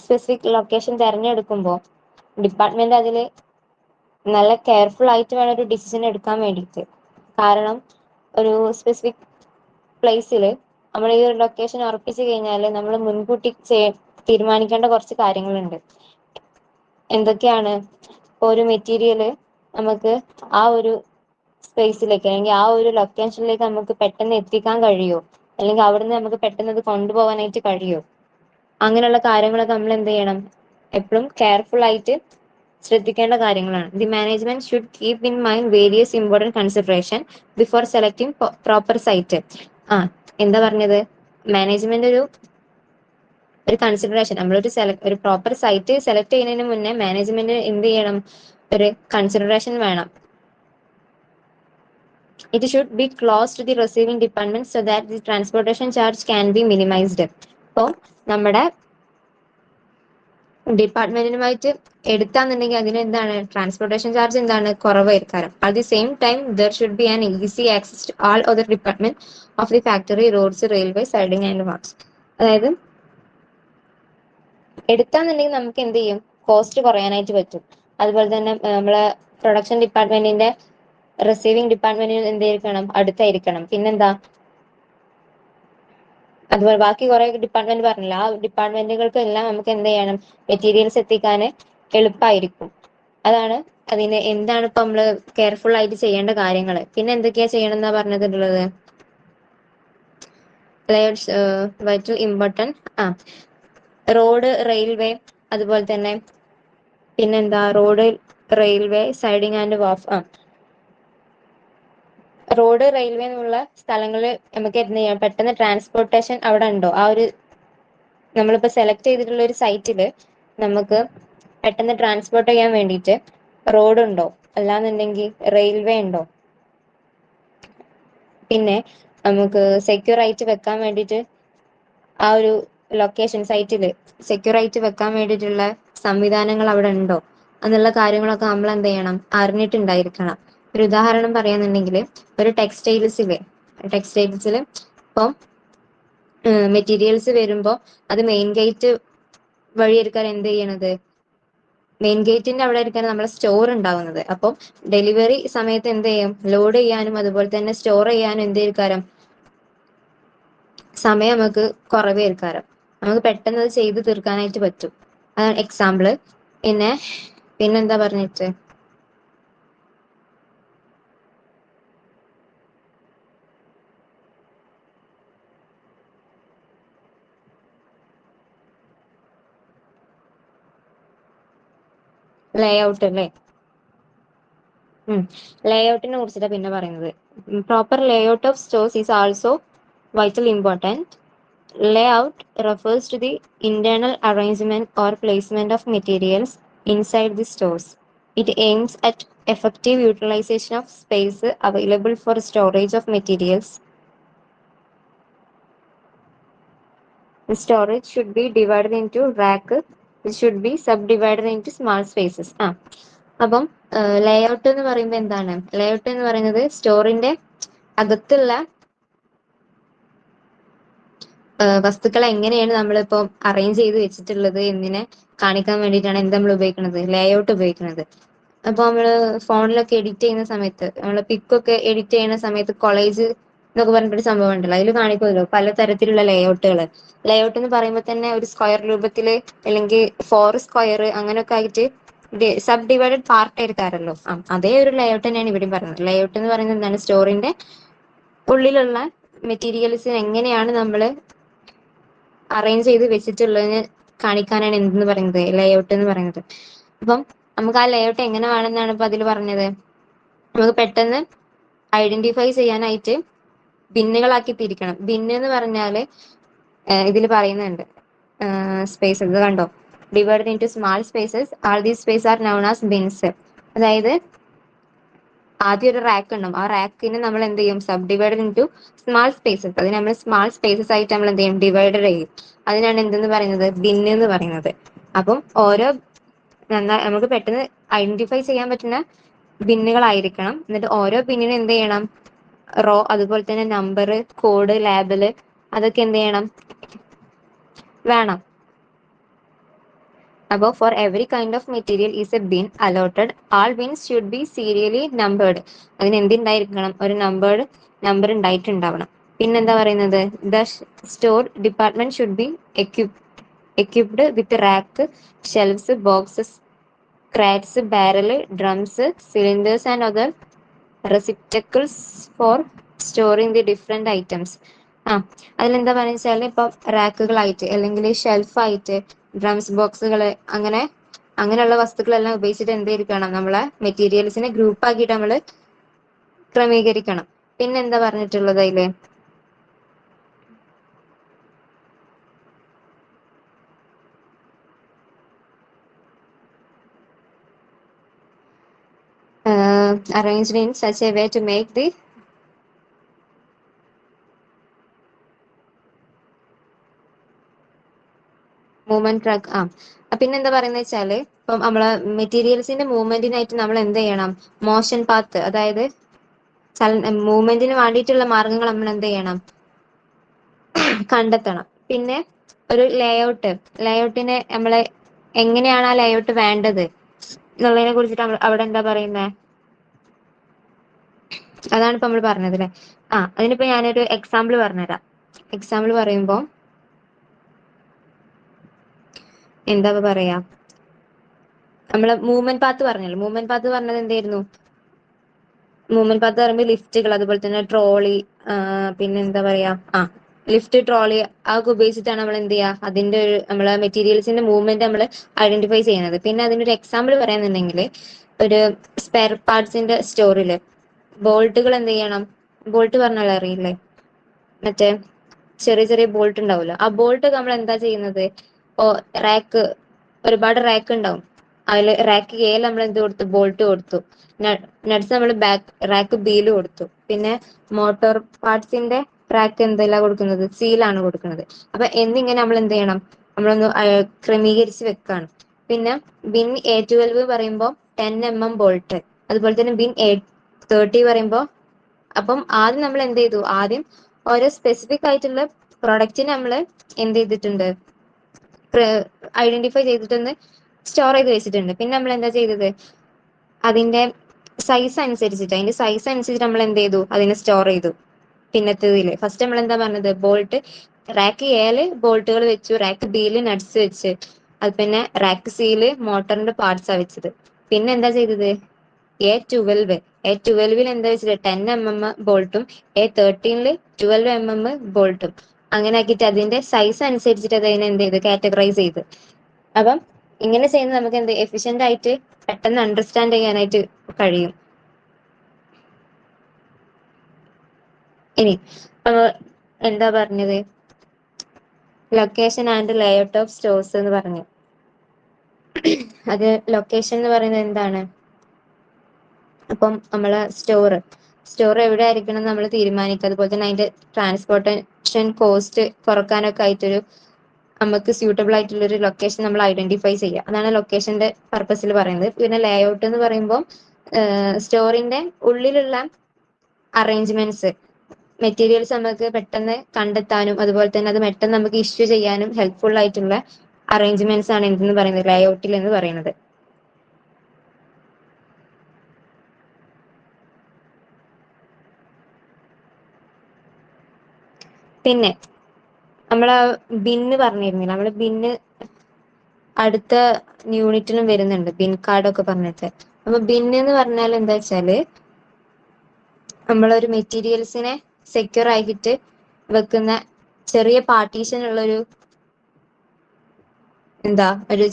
സ്പെസിഫിക് ലൊക്കേഷൻ തിരഞ്ഞെടുക്കുമ്പോൾ ഡിപ്പാർട്ട്മെന്റ് അതിൽ നല്ല കെയർഫുൾ ആയിട്ട് വേണം ഒരു ഡിസിഷൻ എടുക്കാൻ വേണ്ടിയിട്ട്. കാരണം ഒരു സ്പെസിഫിക് പ്ലേസിൽ നമ്മൾ ഈ ഒരു ലൊക്കേഷൻ ഉറപ്പിച്ചു കഴിഞ്ഞാൽ നമ്മൾ മുൻകൂട്ടി തീരുമാനിക്കേണ്ട കുറച്ച് കാര്യങ്ങളുണ്ട്. എന്തൊക്കെയാണ്, ഒരു മെറ്റീരിയൽ നമുക്ക് ആ ഒരു സ്പേസിലേക്ക് അല്ലെങ്കിൽ ആ ഒരു ലൊക്കേഷനിലേക്ക് നമുക്ക് പെട്ടെന്ന് എത്തിക്കാൻ കഴിയുമോ, അല്ലെങ്കിൽ അവിടുന്ന് നമുക്ക് പെട്ടെന്ന് അത് കൊണ്ടുപോകാനായിട്ട് കഴിയുമോ, അങ്ങനെയുള്ള കാര്യങ്ങളൊക്കെ നമ്മൾ എന്ത് ചെയ്യണം, എപ്പോഴും കെയർഫുൾ ആയിട്ട് ശ്രദ്ധിക്കേണ്ട കാര്യങ്ങളാണ്. The management should keep in mind various important consideration before selecting proper site. എന്താ പറഞ്ഞത്, മാനേജ്മെന്റ് ഒരു കൺസിഡറേഷൻ, ഒരു പ്രോപ്പർ സൈറ്റ് സെലക്ട് ചെയ്യുന്നതിന് മുന്നേ മാനേജ്മെന്റ് എന്ത് ചെയ്യണം, ഒരു കൺസിഡറേഷൻ വേണം. It should be close to the receiving department so that the transportation charge can be minimized. അപ്പോൾ നമ്മുടെ ഡിപ്പാർട്ട്മെന്റിനുമായിട്ട് എടുത്താന്നുണ്ടെങ്കിൽ അതിന് എന്താണ് ട്രാൻസ്പോർട്ടേഷൻ ചാർജ് എന്താണ് കുറവായിരിക്കും. At the same time there should be an easy access to all other department of the factory, roads, railway, siding and works. അതായത് എടുത്താന്നുണ്ടെങ്കിൽ നമുക്ക് എന്ത് ചെയ്യും, കോസ്റ്റ് കുറയാനായിട്ട് പറ്റും. അതുപോലെ തന്നെ നമ്മളെ പ്രൊഡക്ഷൻ ഡിപ്പാർട്ട്മെന്റിന്റെ റിസീവിംഗ് ഡിപ്പാർട്ട്മെന്റിന് എന്തായിരിക്കണം, അടുത്തായിരിക്കണം. പിന്നെന്താ, അതുപോലെ ബാക്കി കുറെ ഡിപ്പാർട്ട്മെന്റ് പറഞ്ഞില്ല, ആ ഡിപ്പാർട്ട്മെന്റുകൾക്ക് എല്ലാം നമുക്ക് എന്ത് ചെയ്യണം, മെറ്റീരിയൽസ് എത്തിക്കാൻ എളുപ്പമായിരിക്കും. അതാണ് അതിന് എന്താണ് ഇപ്പൊ നമ്മള് കെയർഫുൾ ആയിട്ട് ചെയ്യേണ്ട കാര്യങ്ങൾ. പിന്നെ എന്തൊക്കെയാ ചെയ്യണം എന്നാ പറഞ്ഞിട്ടുള്ളത്, വൈറ്റൽ ഇമ്പോർട്ടൻറ്റ്. റോഡ്, റെയിൽവേ, അതുപോലെ തന്നെ പിന്നെന്താ, road, railway, siding and wharf. Road, railway എന്നുള്ള സ്ഥലങ്ങളിൽ നമുക്ക് എന്ത് ചെയ്യാം, പെട്ടെന്ന് ട്രാൻസ്പോർട്ടേഷൻ അവിടെ ഉണ്ടോ, ആ ഒരു നമ്മളിപ്പോ സെലക്ട് ചെയ്തിട്ടുള്ള ഒരു സൈറ്റില് നമുക്ക് പെട്ടെന്ന് ട്രാൻസ്പോർട്ട് ചെയ്യാൻ വേണ്ടിയിട്ട് റോഡ് ഉണ്ടോ, അല്ലാന്നുണ്ടെങ്കിൽ റെയിൽവേ ഉണ്ടോ, പിന്നെ നമുക്ക് സെക്യൂർ ആയിട്ട് വെക്കാൻ വേണ്ടിയിട്ട് ആ ഒരു ലൊക്കേഷൻ സൈറ്റില് സെക്യൂർ ആയിട്ട് വെക്കാൻ വേണ്ടിയിട്ടുള്ള സംവിധാനങ്ങൾ അവിടെ ഉണ്ടോ എന്നുള്ള കാര്യങ്ങളൊക്കെ നമ്മൾ എന്ത് ചെയ്യണം, അറിഞ്ഞിട്ടുണ്ടായിരിക്കണം. ഒരു ഉദാഹരണം പറയാന്നുണ്ടെങ്കിൽ, ഒരു ടെക്സ്റ്റൈൽസിൽ ഇപ്പം മെറ്റീരിയൽസ് വരുമ്പോൾ അത് മെയിൻ ഗേറ്റ് വഴിയായിരിക്കാൻ എന്ത് ചെയ്യണത്, മെയിൻ ഗേറ്റിന്റെ അവിടെ ആയിരിക്കാൻ നമ്മളെ സ്റ്റോർ ഉണ്ടാവുന്നത്. അപ്പം ഡെലിവറി സമയത്ത് എന്ത് ചെയ്യും, ലോഡ് ചെയ്യാനും അതുപോലെ തന്നെ സ്റ്റോർ ചെയ്യാനും എന്തായിരിക്കാരം സമയം നമുക്ക് കുറവേൽക്കാരം. നമുക്ക് പെട്ടെന്ന് അത് ചെയ്ത് തീർക്കാനായിട്ട് പറ്റും. അതാണ് എക്സാമ്പിള്. പിന്നെന്താ പറഞ്ഞിട്ട്, ലേ ഔട്ട് അല്ലേ. ലേ ഔട്ടിനെ കുറിച്ചിട്ടാണ് പിന്നെ പറയുന്നത്. Proper Leh out of stores is also vital important. Layout refers to the internal arrangement or placement of materials inside the stores. It aims at effective utilization of space available for storage of materials. The storage should be divided into rack, which should be subdivided into small spaces. അപ്പം ലേഔട്ട് എന്ന് പറയുമ്പോൾ എന്താണ്, ലേഔട്ട് എന്ന് പറയുന്നത് സ്റ്റോറിന്റെ അകത്തുള്ള വസ്തുക്കൾ എങ്ങനെയാണ് നമ്മളിപ്പോൾ അറേഞ്ച് ചെയ്ത് വെച്ചിട്ടുള്ളത് എന്നിനെ കാണിക്കാൻ വേണ്ടിയിട്ടാണ് എന്ത് നമ്മൾ ഉപയോഗിക്കുന്നത്, ലേഔട്ട് ഉപയോഗിക്കുന്നത്. അപ്പൊ നമ്മള് ഫോണിലൊക്കെ എഡിറ്റ് ചെയ്യുന്ന സമയത്ത്, നമ്മള് പിക്കൊക്കെ എഡിറ്റ് ചെയ്യുന്ന സമയത്ത് കൊളേജ് എന്നൊക്കെ പറഞ്ഞിട്ടൊരു സംഭവം ഉണ്ടല്ലോ, അതിൽ കാണിക്കുമല്ലോ പലതരത്തിലുള്ള ലേഔട്ടുകൾ. ലേഔട്ട് എന്ന് പറയുമ്പോൾ തന്നെ ഒരു സ്ക്വയർ രൂപത്തില് അല്ലെങ്കിൽ 4 സ്ക്വയർ അങ്ങനെയൊക്കെ ആയിട്ട് സബ് ഡിവൈഡഡ് പാർട്ട് ആയിരിക്കാറല്ലോ. അതേ ഒരു ലേഔട്ട് തന്നെയാണ് ഇവിടെ പറയുന്നത്. ലേഔട്ട് എന്ന് പറയുന്നത് എന്താണ്, സ്റ്റോറിന്റെ ഉള്ളിലുള്ള മെറ്റീരിയൽസിന് എങ്ങനെയാണ് നമ്മൾ അറേഞ്ച് ചെയ്ത് വെച്ചിട്ടുള്ളതിന് കാണിക്കാനാണ് എന്തെന്ന് പറയുന്നത്, ലേഔട്ട് എന്ന് പറയുന്നത്. അപ്പം നമുക്ക് ആ ലേഔട്ട് എങ്ങനെ വേണമെന്നാണ് ഇപ്പൊ അതിൽ പറഞ്ഞത്, നമുക്ക് പെട്ടെന്ന് ഐഡന്റിഫൈ ചെയ്യാനായിട്ട് ബിന്നുകളാക്കി തിരിക്കണം. ബിന്ന് എന്ന് പറഞ്ഞാല് ഇതിൽ പറയുന്നുണ്ട്, സ്പേസ് ഇത് കണ്ടോ, divide into small spaces, all these space are known as bins. അതായത് ആദ്യം ഒരു റാക്ക് ഉണ്ടാവും, ആ റാക്കിന് നമ്മൾ എന്ത് ചെയ്യും, sub divided into small spaces. അതിന് നമ്മൾ സ്മാൾ സ്പേസസ് ആയിട്ട് നമ്മൾ എന്ത് ചെയ്യും, ഡിവൈഡഡ് ചെയ്യും. അതിനാണ് എന്തെന്ന് പറയുന്നത്, ബിന്ന് എന്ന് പറയുന്നത്. അപ്പം ഓരോ നമുക്ക് പെട്ടെന്ന് ഐഡന്റിഫൈ ചെയ്യാൻ പറ്റുന്ന ബിന്നുകളായിരിക്കണം. എന്നിട്ട് ഓരോ ബിന്നിനും എന്ത് ചെയ്യണം, റോ, അതുപോലെ തന്നെ നമ്പർ, കോഡ്, ലാബില് അതൊക്കെ എന്ത് ചെയ്യണം, വേണം. അപ്പോൾ for every kind of material is a bin allotted. All bins should be serially numbered. അതിന് എന്തുണ്ടായിരിക്കണം, ഒരു നമ്പർ ഉണ്ടായിട്ടുണ്ടാവണം. പിന്നെന്താ പറയുന്നത്, the store department should be equipped with rack, shelves, boxes, crates, barrel, drums, cylinders and other receptacles for storing the different items. അതിലെന്താ പറയുക വെച്ചാൽ, ഇപ്പൊ റാക്കുകളായിട്ട് അല്ലെങ്കിൽ ഷെൽഫായിട്ട് ഡ്രംസ് ബോക്സുകൾ അങ്ങനെയുള്ള വസ്തുക്കളെല്ലാം ഉപയോഗിച്ചിട്ട് എന്തായിരിക്കണം, നമ്മളെ മെറ്റീരിയൽസിനെ ഗ്രൂപ്പ് ആക്കിയിട്ട് നമ്മൾ ക്രമീകരിക്കണം. പിന്നെന്താ പറഞ്ഞിട്ടുള്ളത് അതില്, arranged in such a way to make the movement track. പിന്നെ എന്താ പറയുന്നത് വെച്ചാല് ഇപ്പം നമ്മളെ മെറ്റീരിയൽസിന്റെ മൂവ്മെന്റിനായിട്ട് നമ്മൾ എന്ത് ചെയ്യണം? മോഷൻ പാത്ത്, അതായത് മൂവ്മെന്റിന് വേണ്ടിയിട്ടുള്ള മാർഗങ്ങൾ നമ്മൾ എന്ത് ചെയ്യണം? കണ്ടെത്തണം. പിന്നെ ഒരു ലേഔട്ടിനെ നമ്മള് എങ്ങനെയാണ് ആ ലേഔട്ട് വേണ്ടത് എന്നുള്ളതിനെ കുറിച്ചിട്ട് അവിടെ എന്താ പറയുന്നത്? അതാണ് ഇപ്പൊ നമ്മൾ പറഞ്ഞത് അല്ലെ. അതിനിപ്പോ ഞാനൊരു എക്സാമ്പിൾ പറഞ്ഞുതരാം. എക്സാമ്പിൾ പറയുമ്പോ എന്താ പറയാ, നമ്മള് മൂവ്മെന്റ് പാത്ത് പറഞ്ഞല്ലോ. മൂവ്മെന്റ് പാത്ത് പറഞ്ഞത് എന്തായിരുന്നു? മൂവ്മെന്റ് പാത്ത് പറയുമ്പോൾ ലിഫ്റ്റുകൾ, അതുപോലെ തന്നെ ട്രോളി, പിന്നെ എന്താ പറയാ, ലിഫ്റ്റ്, ട്രോളി അതൊക്കെ ഉപയോഗിച്ചിട്ടാണ് നമ്മൾ എന്ത് ചെയ്യുക, അതിന്റെ ഒരു നമ്മളെ മെറ്റീരിയൽസിന്റെ മൂവ്മെന്റ് നമ്മൾ ഐഡന്റിഫൈ ചെയ്യുന്നത്. പിന്നെ അതിനൊരു എക്സാമ്പിൾ പറയാന്നുണ്ടെങ്കിൽ, ഒരു സ്പെയർ പാർട്സിന്റെ സ്റ്റോറില് ബോൾട്ടുകൾ എന്ത് ചെയ്യണം? ബോൾട്ട് പറഞ്ഞാൽ അറിയില്ലേ? മറ്റേ ചെറിയ ചെറിയ ബോൾട്ട് ഉണ്ടാവുമല്ലോ. ആ ബോൾട്ട് നമ്മൾ എന്താ ചെയ്യുന്നത്? ഇപ്പോ റാക്ക്, ഒരുപാട് റാക്ക് ഉണ്ടാവും. അതിൽ റാക്ക് എയിൽ നമ്മൾ എന്ത് കൊടുത്തു? ബോൾട്ട് കൊടുത്തു. നട്സ് നമ്മൾ റാക്ക് ബിയിൽ കൊടുത്തു. പിന്നെ മോട്ടോർ പാർട്സിന്റെ റാക്ക് എന്തെല്ലാം കൊടുക്കുന്നത്? സീലാണ് കൊടുക്കുന്നത്. അപ്പൊ എന്നിങ്ങനെ നമ്മൾ എന്ത് ചെയ്യണം? നമ്മളൊന്ന് ക്രമീകരിച്ച് വെക്കാണ്. പിന്നെ ബിൻ A12 പറയുമ്പോൾ 10 mm ബോൾട്ട്, അതുപോലെ തന്നെ ബിൻ A30 പറയുമ്പോൾ, അപ്പം ആദ്യം നമ്മൾ എന്ത് ചെയ്തു? ആദ്യം ഓരോ സ്പെസിഫിക് ആയിട്ടുള്ള പ്രൊഡക്റ്റിനെ നമ്മൾ എന്ത് ചെയ്തിട്ടുണ്ട്? ഐഡന്റിഫൈ ചെയ്തിട്ടൊന്ന് സ്റ്റോർ ചെയ്ത് വെച്ചിട്ടുണ്ട്. പിന്നെ നമ്മൾ എന്താ ചെയ്തത്? അതിന്റെ സൈസ് അനുസരിച്ചിട്ട് നമ്മൾ എന്ത് ചെയ്തു? അതിനെ സ്റ്റോർ ചെയ്തു. പിന്നത്തേതില് ഫസ്റ്റ് നമ്മൾ എന്താ പറഞ്ഞത്? ബോൾട്ട്, റാക്ക് എയില് ബോൾട്ടുകൾ വെച്ചു, റാക്ക് ബിയില് നട്സ് വെച്ച്, അത് പിന്നെ റാക്ക് സിയില് മോട്ടറിന്റെ പാർട്സാ വെച്ചത്. പിന്നെ എന്താ ചെയ്തത്? A12 എന്താ വെച്ചത്? 10 mm ബോൾട്ടും, A13 12 mm ബോൾട്ടും, അങ്ങനെ ആക്കിയിട്ട് അതിന്റെ സൈസ് അനുസരിച്ചിട്ട് അതിനെ എന്ത് ചെയ്ത്? കാറ്റഗറൈസ് ചെയ്ത്. അപ്പം ഇങ്ങനെ ചെയ്യുന്നത് നമുക്ക് എന്ത് എഫിഷ്യന്റ് ആയിട്ട് പെട്ടെന്ന് അണ്ടർസ്റ്റാൻഡ് ചെയ്യാനായിട്ട് കഴിയും. ഇനി എന്താ പറഞ്ഞത്? Location and layout of stores എന്ന് പറഞ്ഞു. അത് ലൊക്കേഷൻ എന്ന് പറയുന്നത് എന്താണ്? അപ്പം നമ്മളെ സ്റ്റോർ എവിടെ ആയിരിക്കണം നമ്മൾ തീരുമാനിക്കുക. അതുപോലെ തന്നെ അതിന്റെ ട്രാൻസ്പോർട്ടേഷൻ കോസ്റ്റ് കുറക്കാനൊക്കെ ആയിട്ടൊരു നമുക്ക് സ്യൂട്ടബിൾ ആയിട്ടുള്ള ഒരു ലൊക്കേഷൻ നമ്മൾ ഐഡന്റിഫൈ ചെയ്യുക. അതാണ് ലൊക്കേഷന്റെ പർപ്പസിൽ പറയുന്നത്. പിന്നെ ലേഔട്ട് എന്ന് പറയുമ്പോൾ സ്റ്റോറിന്റെ ഉള്ളിലുള്ള അറേഞ്ച്മെന്റ്സ്, മെറ്റീരിയൽസ് നമുക്ക് പെട്ടെന്ന് കണ്ടെത്താനും അതുപോലെ തന്നെ അത് പെട്ടെന്ന് നമുക്ക് ഇഷ്യൂ ചെയ്യാനും ഹെൽപ്ഫുൾ ആയിട്ടുള്ള അറേഞ്ച്മെന്റ്സ് ആണ് എന്തെന്ന് പറയുന്നത്? ലേഔട്ടിൽ എന്ന് പറയുന്നത്. പിന്നെ നമ്മള് ബിന്ന് പറഞ്ഞിരുന്നില്ല, നമ്മള് ബിന്ന് അടുത്ത യൂണിറ്റിലും വരുന്നുണ്ട്, ബിൻ കാർഡ് ഒക്കെ പറഞ്ഞിട്ട്. അപ്പൊ ബിന്ന് എന്ന് പറഞ്ഞാൽ എന്താ വെച്ചാല്, നമ്മളൊരു മെറ്റീരിയൽസിനെ സെക്യൂർ ആക്കിയിട്ട് വെക്കുന്ന ചെറിയ പാർട്ടീഷൻ ഉള്ള ഒരു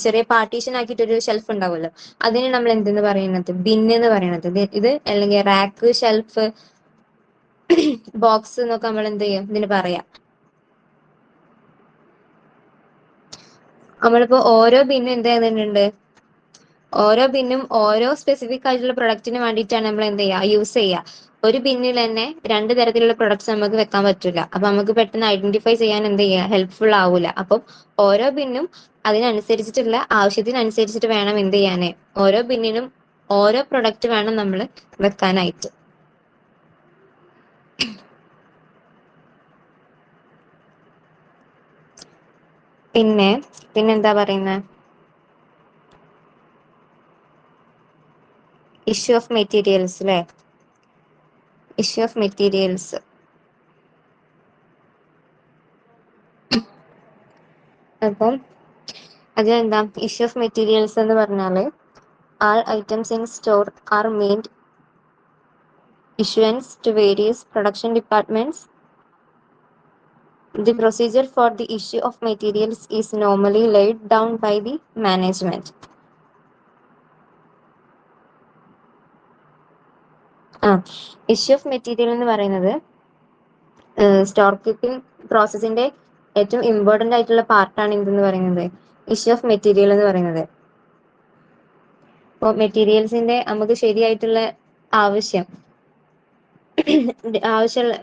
ചെറിയ പാർട്ടീഷൻ ആക്കിയിട്ട് ഒരു ഷെൽഫ് ഉണ്ടാവുമല്ലോ, അതിന് നമ്മൾ എന്തെന്ന് പറയുന്നത്? ബിന്ന് എന്ന് പറയുന്നത്. ഇത് അല്ലെങ്കിൽ റാക്ക്, ഷെൽഫ്, ബോക്സ് എന്നൊക്കെ നമ്മൾ എന്ത് ചെയ്യും? ഇതിന് പറയാം. നമ്മളിപ്പോ ഓരോ ബിന്നും എന്ത് ചെയ്യുന്നുണ്ട്? ഓരോ ബിന്നും ഓരോ സ്പെസിഫിക് ആയിട്ടുള്ള പ്രൊഡക്റ്റിന് വേണ്ടിയിട്ടാണ് നമ്മൾ എന്ത് ചെയ്യുക? യൂസ് ചെയ്യുക. ഒരു ബിന്നിൽ തന്നെ രണ്ട് തരത്തിലുള്ള പ്രൊഡക്ട്സ് നമുക്ക് വെക്കാൻ പറ്റില്ല. അപ്പൊ നമുക്ക് പെട്ടെന്ന് ഐഡന്റിഫൈ ചെയ്യാൻ എന്ത് ചെയ്യുക? ഹെൽപ്ഫുൾ ആവൂല. അപ്പം ഓരോ ബിന്നും അതിനനുസരിച്ചിട്ടുള്ള ആവശ്യത്തിനനുസരിച്ചിട്ട് വേണം എന്ത് ചെയ്യാന്? ഓരോ ബിന്നിനും ഓരോ പ്രൊഡക്റ്റ് വേണം നമ്മൾ വെക്കാനായിട്ട്. പിന്നെന്താ പറയുന്നത്? ഇഷ്യൂ ഓഫ് മെറ്റീരിയൽസ് അല്ലെ? Issue of materials. അപ്പം അതെന്താ ഇഷ്യൂ ഓഫ് മെറ്റീരിയൽസ് എന്ന് പറഞ്ഞാല്, all items in store are made issuance to various production departments. The procedure for the issue of materials is normally laid down by the management. Issue of material എന്ന് പറയുന്നത് സ്റ്റോർ കീപ്പിംഗ് പ്രോസസ്സിന്റെ ഏറ്റവും ഇമ്പോർട്ടന്റ് ആയിട്ടുള്ള പാർട്ടാണ് എന്തെന്ന് പറയുന്നത്? ഇഷ്യൂ ഓഫ് മെറ്റീരിയൽ എന്ന് പറയുന്നത്. അപ്പോൾ മെറ്റീരിയൽസിന്റെ നമുക്ക് ശരിയായിട്ടുള്ള ആവശ്യമുള്ള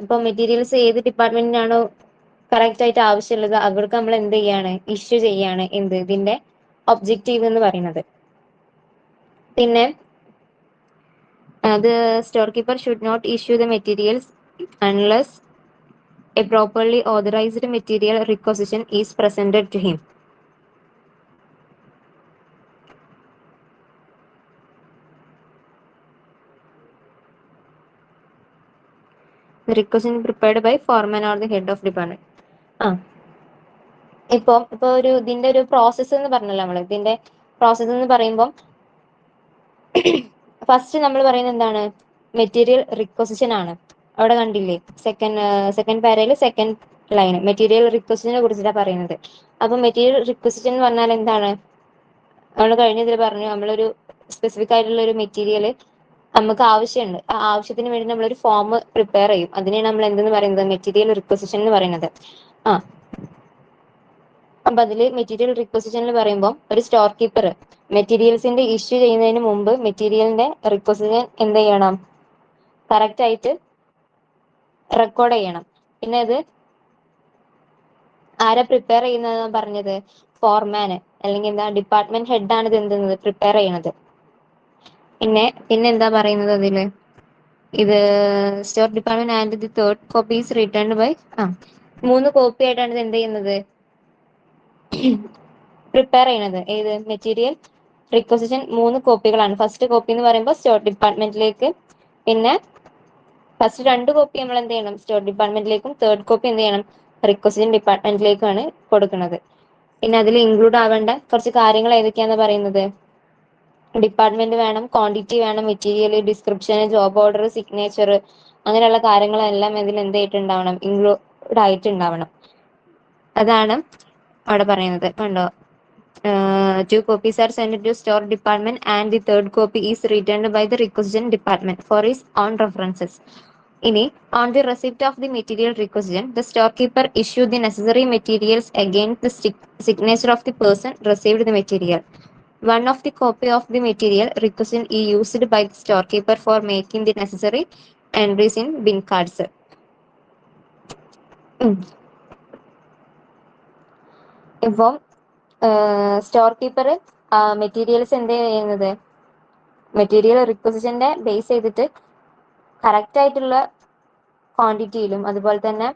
ഇപ്പൊ മെറ്റീരിയൽസ് ഏത് ഡിപ്പാർട്ട്മെന്റിനാണോ കറക്റ്റ് ആയിട്ട് ആവശ്യമുള്ളത് അവർക്ക് നമ്മൾ എന്ത് ചെയ്യാണ്, ഇഷ്യൂ ചെയ്യാണ് ഇതിന്റെ ഒബ്ജക്റ്റീവ് എന്ന് പറയുന്നത്. പിന്നെ the storekeeper should not issue the materials unless a properly authorized material requisition is presented to him. The requisition prepared by foreman or the head of department. ഇപ്പൊ ഇതിന്റെ ഒരു പ്രോസസ്സ് എന്ന് പറഞ്ഞല്ലോ നമ്മൾ. ഇതിന്റെ പ്രോസസ്സ് എന്ന് പറയുമ്പോൾ ഫസ്റ്റ് നമ്മൾ പറയുന്നത് എന്താണ്, മെറ്റീരിയൽ റിക്വസിഷൻ ആണ്. അവിടെ കണ്ടില്ലേ, സെക്കൻഡ് പാരയിൽ സെക്കൻഡ് ലൈൻ മെറ്റീരിയൽ റിക്വസിഷനെ കുറിച്ചിട്ടാണ് പറയുന്നത്. അപ്പൊ മെറ്റീരിയൽ റിക്വസിഷൻ എന്ന് പറഞ്ഞാൽ എന്താണ്, നമ്മൾ കഴിഞ്ഞതിൽ പറഞ്ഞു, നമ്മളൊരു സ്പെസിഫിക് ആയിട്ടുള്ള ഒരു മെറ്റീരിയൽ നമുക്ക് ആവശ്യമുണ്ട്, ആ ആവശ്യത്തിന് വേണ്ടി നമ്മളൊരു ഫോം പ്രിപ്പയർ ചെയ്യും. അതിനെയാണ് നമ്മൾ എന്തെന്ന് പറയുന്നത്, മെറ്റീരിയൽ റിക്വസിഷൻ എന്ന് പറയുന്നത്. അപ്പൊ അതില് മെറ്റീരിയൽ റിക്വസിഷനിൽ പറയുമ്പോൾ ഒരു സ്റ്റോർ കീപ്പർ മെറ്റീരിയൽസിന്റെ ഇഷ്യൂ ചെയ്യുന്നതിന് മുമ്പ് മെറ്റീരിയലിന്റെ റിക്വസിഷൻ എന്ത് ചെയ്യണം, കറക്റ്റ് ആയിട്ട് റെക്കോർഡ് ചെയ്യണം. പിന്നെ അത് ആരാ പ്രിപ്പയർ ചെയ്യുന്നതെന്ന് പറഞ്ഞത്, ഫോർമാന് അല്ലെങ്കിൽ എന്താ ഡിപ്പാർട്ട്മെന്റ് ഹെഡ് ആണ് ഇത് എന്തെന്നത് പ്രിപ്പയർ ചെയ്യണത്. പിന്നെ എന്താ പറയുന്നത് അതില്, ഇത് store department and the third copy is returned by 3 copy ആയിട്ടാണ് ഇത് എന്ത് ചെയ്യുന്നത്, പ്രിപ്പയർ ചെയ്യണത്. ഏത് മെറ്റീരിയൽ റിക്വസിഷൻ 3 കോപ്പികളാണ്. ഫസ്റ്റ് കോപ്പി എന്ന് പറയുമ്പോൾ സ്റ്റോർ ഡിപ്പാർട്ട്മെന്റിലേക്ക്, പിന്നെ ഫസ്റ്റ് 2 കോപ്പി നമ്മൾ എന്ത് ചെയ്യണം, സ്റ്റോർ ഡിപ്പാർട്ട്മെന്റിലേക്കും തേർഡ് കോപ്പി എന്ത് ചെയ്യണം, റിക്വസിഷൻ ഡിപ്പാർട്ട്മെന്റിലേക്കാണ് കൊടുക്കുന്നത്. പിന്നെ അതിൽ ഇൻക്ലൂഡ് ആവേണ്ട കുറച്ച് കാര്യങ്ങൾ ഏതൊക്കെയാന്ന് പറയുന്നത്, ഡിപ്പാർട്ട്മെന്റ് വേണം, ക്വാണ്ടിറ്റി വേണം, material description, job order, signature, അങ്ങനെയുള്ള കാര്യങ്ങളെല്ലാം ഇതിൽ എന്ത് ചെയ്തിട്ടുണ്ടാവണം, ഇൻക്ലൂഡ് ആയിട്ടുണ്ടാവണം. അതാണ് അവിടെ പറയുന്നത്. കണ്ടോ, 2 copies are sent to store department and the third copy is returned by the requisition department for his own references. ഇനി on the receipt of the material requisition, the storekeeper issue the necessary materials against the signature of the person received the material. One of the copy of the material requisition is used by the storekeeper for making the necessary entries in bin cards. ഇപ്പം സ്റ്റോർ കീപ്പർ മെറ്റീരിയൽസ് എന്ത് ചെയ്യുന്നത്, മെറ്റീരിയൽ റിക്വസിഷന്റെ ബേസ് ചെയ്തിട്ട് കറക്റ്റ് ആയിട്ടുള്ള ക്വാണ്ടിറ്റിയിലും അതുപോലെ തന്നെ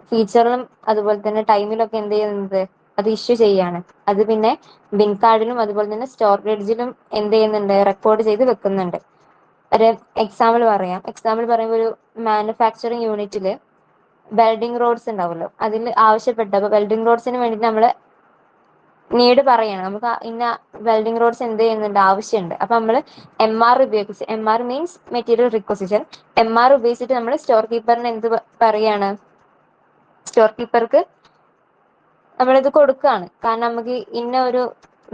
ഫീച്ചറിലും അതുപോലെ തന്നെ ടൈമിലൊക്കെ എന്ത് ചെയ്യുന്നത്, അത് ഇഷ്യൂ ചെയ്യാണ്. അത് പിന്നെ ബിൻ കാർഡിലും അതുപോലെ തന്നെ സ്റ്റോറേജിലും എന്ത് ചെയ്യുന്നുണ്ട്, റെക്കോർഡ് ചെയ്ത് വെക്കുന്നുണ്ട്. ഒരു എക്സാമ്പിൾ പറയുമ്പോൾ ഒരു മാനുഫാക്ചറിങ് യൂണിറ്റില് വെൽഡിംഗ് റോഡ്സ് ഉണ്ടാവുമല്ലോ, അതിൽ ആവശ്യപ്പെട്ട വെൽഡിംഗ് റോഡ്സിന് വേണ്ടി നമ്മൾ നീഡ് പറയണം, നമുക്ക് ഇന്ന വെൽഡിംഗ് റോഡ്സ് എന്ത് ചെയ്യുന്നുണ്ട്, ആവശ്യമുണ്ട്. അപ്പൊ നമ്മൾ MR ഉപയോഗിച്ച്, MR means material requisition, MR ഉപയോഗിച്ചിട്ട് നമ്മൾ സ്റ്റോർ കീപ്പറിന് എന്ത് പറയാണ്, സ്റ്റോർ കീപ്പർക്ക് നമ്മളിത് കൊടുക്കുകയാണ്. കാരണം നമുക്ക് ഇന്ന ഒരു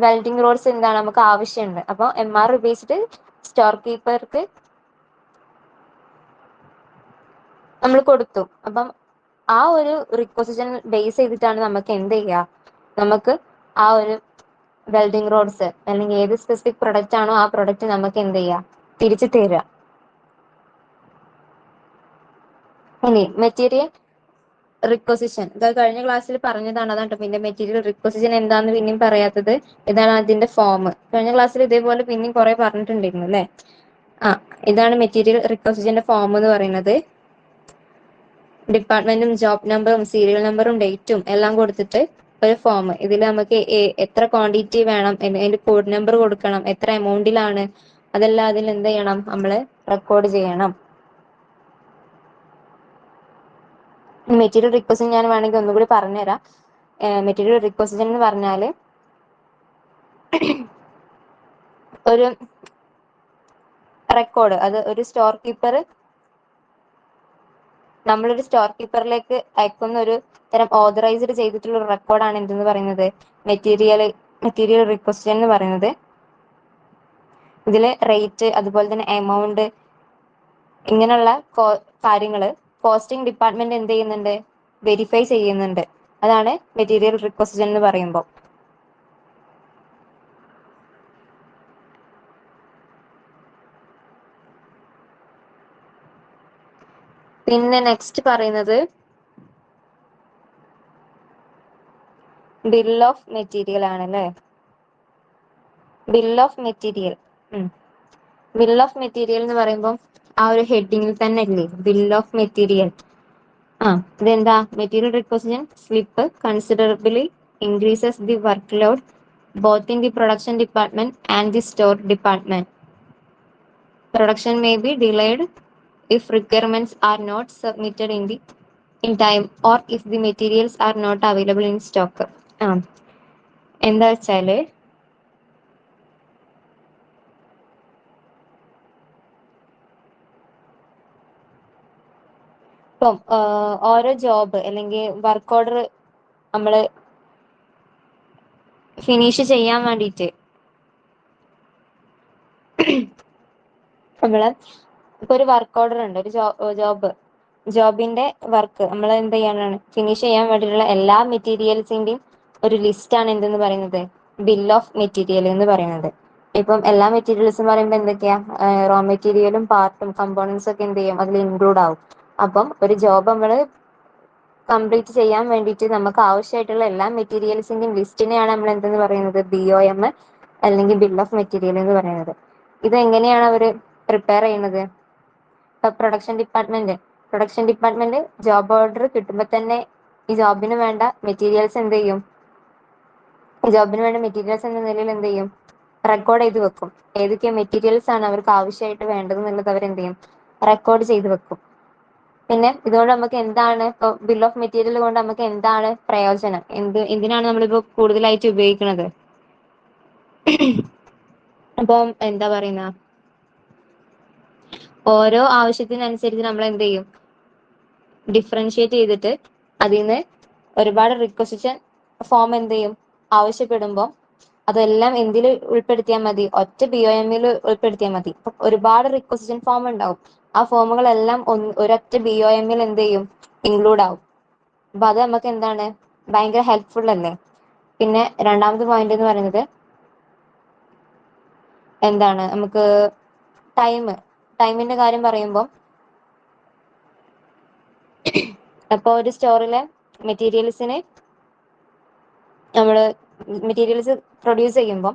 വെൽഡിംഗ് റോഡ്സ് എന്താണ് നമുക്ക് ആവശ്യമുണ്ട്. അപ്പൊ MR ഉപയോഗിച്ചിട്ട് സ്റ്റോർ കീപ്പർക്ക് നമ്മൾ കൊടുത്തു. അപ്പം ആ ഒരു റിക്വസിഷൻ ബേസ് ചെയ്തിട്ടാണ് നമുക്ക് എന്ത് ചെയ്യുക, നമുക്ക് ആ ഒരു വെൽഡിംഗ് റോഡ്സ് അല്ലെങ്കിൽ ഏത് സ്പെസിഫിക് പ്രൊഡക്റ്റ് ആണോ ആ പ്രൊഡക്റ്റ് നമുക്ക് എന്ത് ചെയ്യുക, തിരിച്ചു തരിക. ഇനി മെറ്റീരിയൽ റിക്വസിഷൻ, ഇത് കഴിഞ്ഞ ക്ലാസ്സിൽ പറഞ്ഞതാണ്. അതാണ് പിന്നെ മെറ്റീരിയൽ റിക്വസിഷൻ എന്താന്ന് പിന്നെയും പറയാത്തത്, ഇതാണ് അതിന്റെ ഫോം. കഴിഞ്ഞ ക്ലാസ്സിൽ ഇതേപോലെ പിന്നെയും കുറെ പറഞ്ഞിട്ടുണ്ടായിരുന്നു അല്ലെ. ഇതാണ് മെറ്റീരിയൽ റിക്വസിഷന്റെ ഫോം എന്ന് പറയുന്നത്. ഡിപ്പാർട്ട്മെന്റും ജോബ് നമ്പറും സീരിയൽ നമ്പറും ഡേറ്റും എല്ലാം കൊടുത്തിട്ട് ഒരു ഫോം. ഇതിൽ നമുക്ക് എത്ര ക്വാണ്ടിറ്റി വേണം, അതിന്റെ കോഡ് നമ്പർ കൊടുക്കണം, എത്ര എമൗണ്ടിലാണ്, അതെല്ലാം അതിൽ എന്ത് ചെയ്യണം, നമ്മള് റെക്കോർഡ് ചെയ്യണം. മെറ്റീരിയൽ റിക്വസിഷൻ ഞാൻ വേണമെങ്കിൽ ഒന്നുകൂടി പറഞ്ഞുതരാം. മെറ്റീരിയൽ റിക്വസിഷൻ എന്ന് പറഞ്ഞാല് ഒരു റെക്കോർഡ്, അത് ഒരു സ്റ്റോർ കീപ്പർ നമ്മളൊരു സ്റ്റോർ കീപ്പറിലേക്ക് അയക്കുന്ന ഒരു തരം ഓതറൈസ്ഡ് ചെയ്തിട്ടുള്ള ഒരു റെക്കോർഡാണ് എന്തെന്ന് പറയുന്നത്, മെറ്റീരിയൽ റിക്വസിഷൻ എന്ന് പറയുന്നത്. ഇതില് റേറ്റ് അതുപോലെ തന്നെ എമൗണ്ട് ഇങ്ങനെയുള്ള കാര്യങ്ങള് കോസ്റ്റിംഗ് ഡിപ്പാർട്ട്മെന്റ് എന്ത് ചെയ്യുന്നുണ്ട്, വെരിഫൈ ചെയ്യുന്നുണ്ട്. അതാണ് മെറ്റീരിയൽ റിക്വസിഷൻ എന്ന് പറയുമ്പോൾ. പിന്നെ നെക്സ്റ്റ് പറയുന്നത് ബിൽ ഓഫ് മെറ്റീരിയൽ ആണല്ലേ. Bill of material. Bill of material എന്ന് പറയുമ്പോൾ ആ ഒരു ഹെഡിങ്ങിൽ തന്നെ ഇല്ലേ ബിൽ ഓഫ് മെറ്റീരിയൽ. ഇതെന്താ? Material requisition slip considerably increases the work load both in the production department and the store department. Production may be delayed if requirements are not submitted in time or if the materials are not available in stock. എന്താ വെച്ചാല് ഇപ്പം ഓരോ ജോബ് അല്ലെങ്കിൽ വർക്ക് ഓർഡർ നമ്മള് ഫിനിഷ് ചെയ്യാൻ വേണ്ടിയിട്ട് നമ്മള് ഇപ്പൊ ഒരു വർക്ക് ഓർഡർ ഉണ്ട്, ഒരു ജോബിന്റെ വർക്ക് നമ്മൾ എന്ത് ചെയ്യാനാണ് ഫിനിഷ് ചെയ്യാൻ വേണ്ടിയിട്ടുള്ള എല്ലാ മെറ്റീരിയൽസിന്റെയും ഒരു ലിസ്റ്റ് ആണ് എന്തെന്ന് പറയുന്നത് ബിൽ ഓഫ് മെറ്റീരിയൽ എന്ന് പറയുന്നത്. ഇപ്പം എല്ലാ മെറ്റീരിയൽസും പറയുമ്പോൾ എന്തൊക്കെയാ? റോ മെറ്റീരിയലും പാർട്ടും കമ്പോണൻസും ഒക്കെ എന്ത് ചെയ്യും അതിൽ ഇൻക്ലൂഡ് ആവും. അപ്പം ഒരു ജോബ് നമ്മള് കംപ്ലീറ്റ് ചെയ്യാൻ വേണ്ടിയിട്ട് നമുക്ക് ആവശ്യമായിട്ടുള്ള എല്ലാ മെറ്റീരിയൽസിന്റെയും ലിസ്റ്റിനെയാണ് നമ്മൾ എന്തെന്ന് പറയുന്നത് BOM അല്ലെങ്കിൽ ബിൽ ഓഫ് മെറ്റീരിയൽ എന്ന് പറയുന്നത്. ഇത് എങ്ങനെയാണ് അവര് പ്രിപ്പയർ ചെയ്യുന്നത്? ഇപ്പൊ പ്രൊഡക്ഷൻ ഡിപ്പാർട്ട്മെന്റ് ജോബ് ഓർഡർ കിട്ടുമ്പോൾ തന്നെ ഈ ജോബിന് വേണ്ട മെറ്റീരിയൽസ് എന്ത് ചെയ്യും? എന്ന നിലയിൽ എന്ത് ചെയ്യും? റെക്കോർഡ് ചെയ്ത് വെക്കും. ഏതൊക്കെ മെറ്റീരിയൽസ് ആണ് അവർക്ക് ആവശ്യമായിട്ട് വേണ്ടത് എന്നുള്ളത് അവർ എന്ത് ചെയ്യും? റെക്കോർഡ് ചെയ്ത് വെക്കും. പിന്നെ ഇതുകൊണ്ട് നമുക്ക് എന്താണ് ഇപ്പൊ ബിൽ ഓഫ് മെറ്റീരിയൽ കൊണ്ട് നമുക്ക് എന്താണ് പ്രയോജനം? എന്തിനാണ് നമ്മളിപ്പോ കൂടുതലായിട്ട് ഉപയോഗിക്കുന്നത്? അപ്പം എന്താ പറയുന്ന ഓരോ ആവശ്യത്തിനനുസരിച്ച് നമ്മൾ എന്ത് ചെയ്യും? ഡിഫറൻഷിയേറ്റ് ചെയ്തിട്ട് അതിൽ നിന്ന് ഒരുപാട് റിക്വസിഷൻ ഫോം എന്ത് ചെയ്യും? ആവശ്യപ്പെടുമ്പോൾ അതെല്ലാം എന്തിൽ ഉൾപ്പെടുത്തിയാൽ മതി? ഒറ്റ BOM-ൽ ഉൾപ്പെടുത്തിയാൽ മതി. ഒരുപാട് റിക്വസിഷൻ ഫോം ഉണ്ടാവും. ആ ഫോമുകളെല്ലാം ഒരൊറ്റ BOM-ൽ എന്ത് ചെയ്യും? ഇൻക്ലൂഡ് ആവും. അപ്പൊ അത് നമുക്ക് എന്താണ് ഭയങ്കര ഹെൽപ്ഫുൾ അല്ലേ? പിന്നെ രണ്ടാമത്തെ പോയിന്റ് എന്ന് പറയുന്നത് എന്താണ്? നമുക്ക് ടൈമിന്റെ കാര്യം പറയുമ്പോൾ അപ്പൊ ഒരു സ്റ്റോറിലെ മെറ്റീരിയൽസിന് മെറ്റീരിയൽസ് പ്രൊഡ്യൂസ് ചെയ്യുമ്പോൾ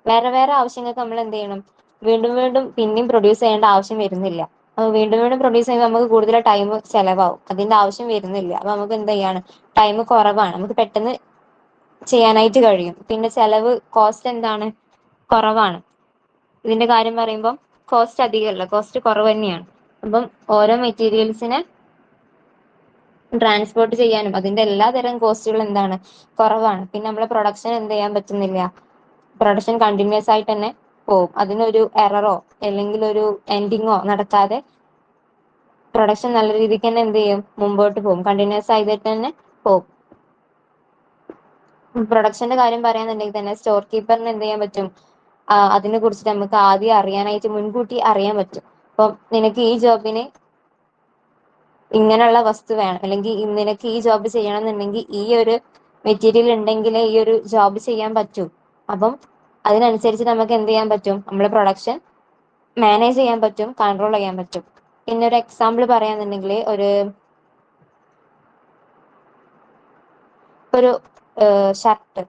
വേറെ വേറെ ആവശ്യങ്ങൾക്ക് നമ്മൾ എന്ത് ചെയ്യണം? വീണ്ടും വീണ്ടും പിന്നെയും പ്രൊഡ്യൂസ് ചെയ്യേണ്ട ആവശ്യം വരുന്നില്ല. അപ്പൊ വീണ്ടും വീണ്ടും പ്രൊഡ്യൂസ് ചെയ്യുമ്പോൾ നമുക്ക് കൂടുതൽ ടൈം ചെലവാകും. അതിന്റെ ആവശ്യം വരുന്നില്ല. അപ്പൊ നമുക്ക് എന്ത് ചെയ്യാണ്? ടൈം കുറവാണ്, നമുക്ക് പെട്ടെന്ന് ചെയ്യാനായിട്ട് കഴിയും. പിന്നെ കോസ്റ്റ് എന്താണ്? കുറവാണ്. ഇതിന്റെ കാര്യം പറയുമ്പോൾ കോസ്റ്റ് അധികമല്ല, കോസ്റ്റ് കുറവ് തന്നെയാണ്. അപ്പം ഓരോ മെറ്റീരിയൽസിനെ ട്രാൻസ്പോർട്ട് ചെയ്യാനും അതിന്റെ എല്ലാതരം കോസ്റ്റുകൾ എന്താണ്? കുറവാണ്. പിന്നെ നമ്മളെ പ്രൊഡക്ഷൻ എന്ത് ചെയ്യാൻ പറ്റുന്നില്ല? പ്രൊഡക്ഷൻ കണ്ടിന്യൂസ് ആയിട്ട് തന്നെ പോവും. അതിനൊരു എററോ അല്ലെങ്കിൽ ഒരു എൻഡിങ്ങോ നടക്കാതെ പ്രൊഡക്ഷൻ നല്ല രീതിക്ക് തന്നെ എന്ത് ചെയ്യും? മുമ്പോട്ട് പോകും. കണ്ടിന്യൂസ് ആയിട്ട് തന്നെ പോകും. പ്രൊഡക്ഷന്റെ കാര്യം പറയാന്നുണ്ടെങ്കിൽ തന്നെ സ്റ്റോർ കീപ്പറിന് എന്ത് ചെയ്യാൻ പറ്റും? അതിനെ കുറിച്ചിട്ട് നമുക്ക് ആദ്യം അറിയാനായിട്ട് മുൻകൂട്ടി അറിയാൻ പറ്റും. അപ്പം നിനക്ക് ഈ ജോബിന് ഇങ്ങനെയുള്ള വസ്തു വേണം, അല്ലെങ്കിൽ നിനക്ക് ഈ ജോബ് ചെയ്യണം എന്നുണ്ടെങ്കിൽ ഈ ഒരു മെറ്റീരിയൽ ഉണ്ടെങ്കിലേ ഈ ഒരു ജോബ് ചെയ്യാൻ പറ്റൂ. അപ്പം അതിനനുസരിച്ച് നമുക്ക് എന്ത് ചെയ്യാൻ പറ്റും? നമ്മളെ പ്രൊഡക്ഷൻ മാനേജ് ചെയ്യാൻ പറ്റും, കൺട്രോൾ ചെയ്യാൻ പറ്റും. പിന്നെ ഒരു എക്സാമ്പിൾ പറയാന്നുണ്ടെങ്കിൽ ഒരു ഷർട്ട്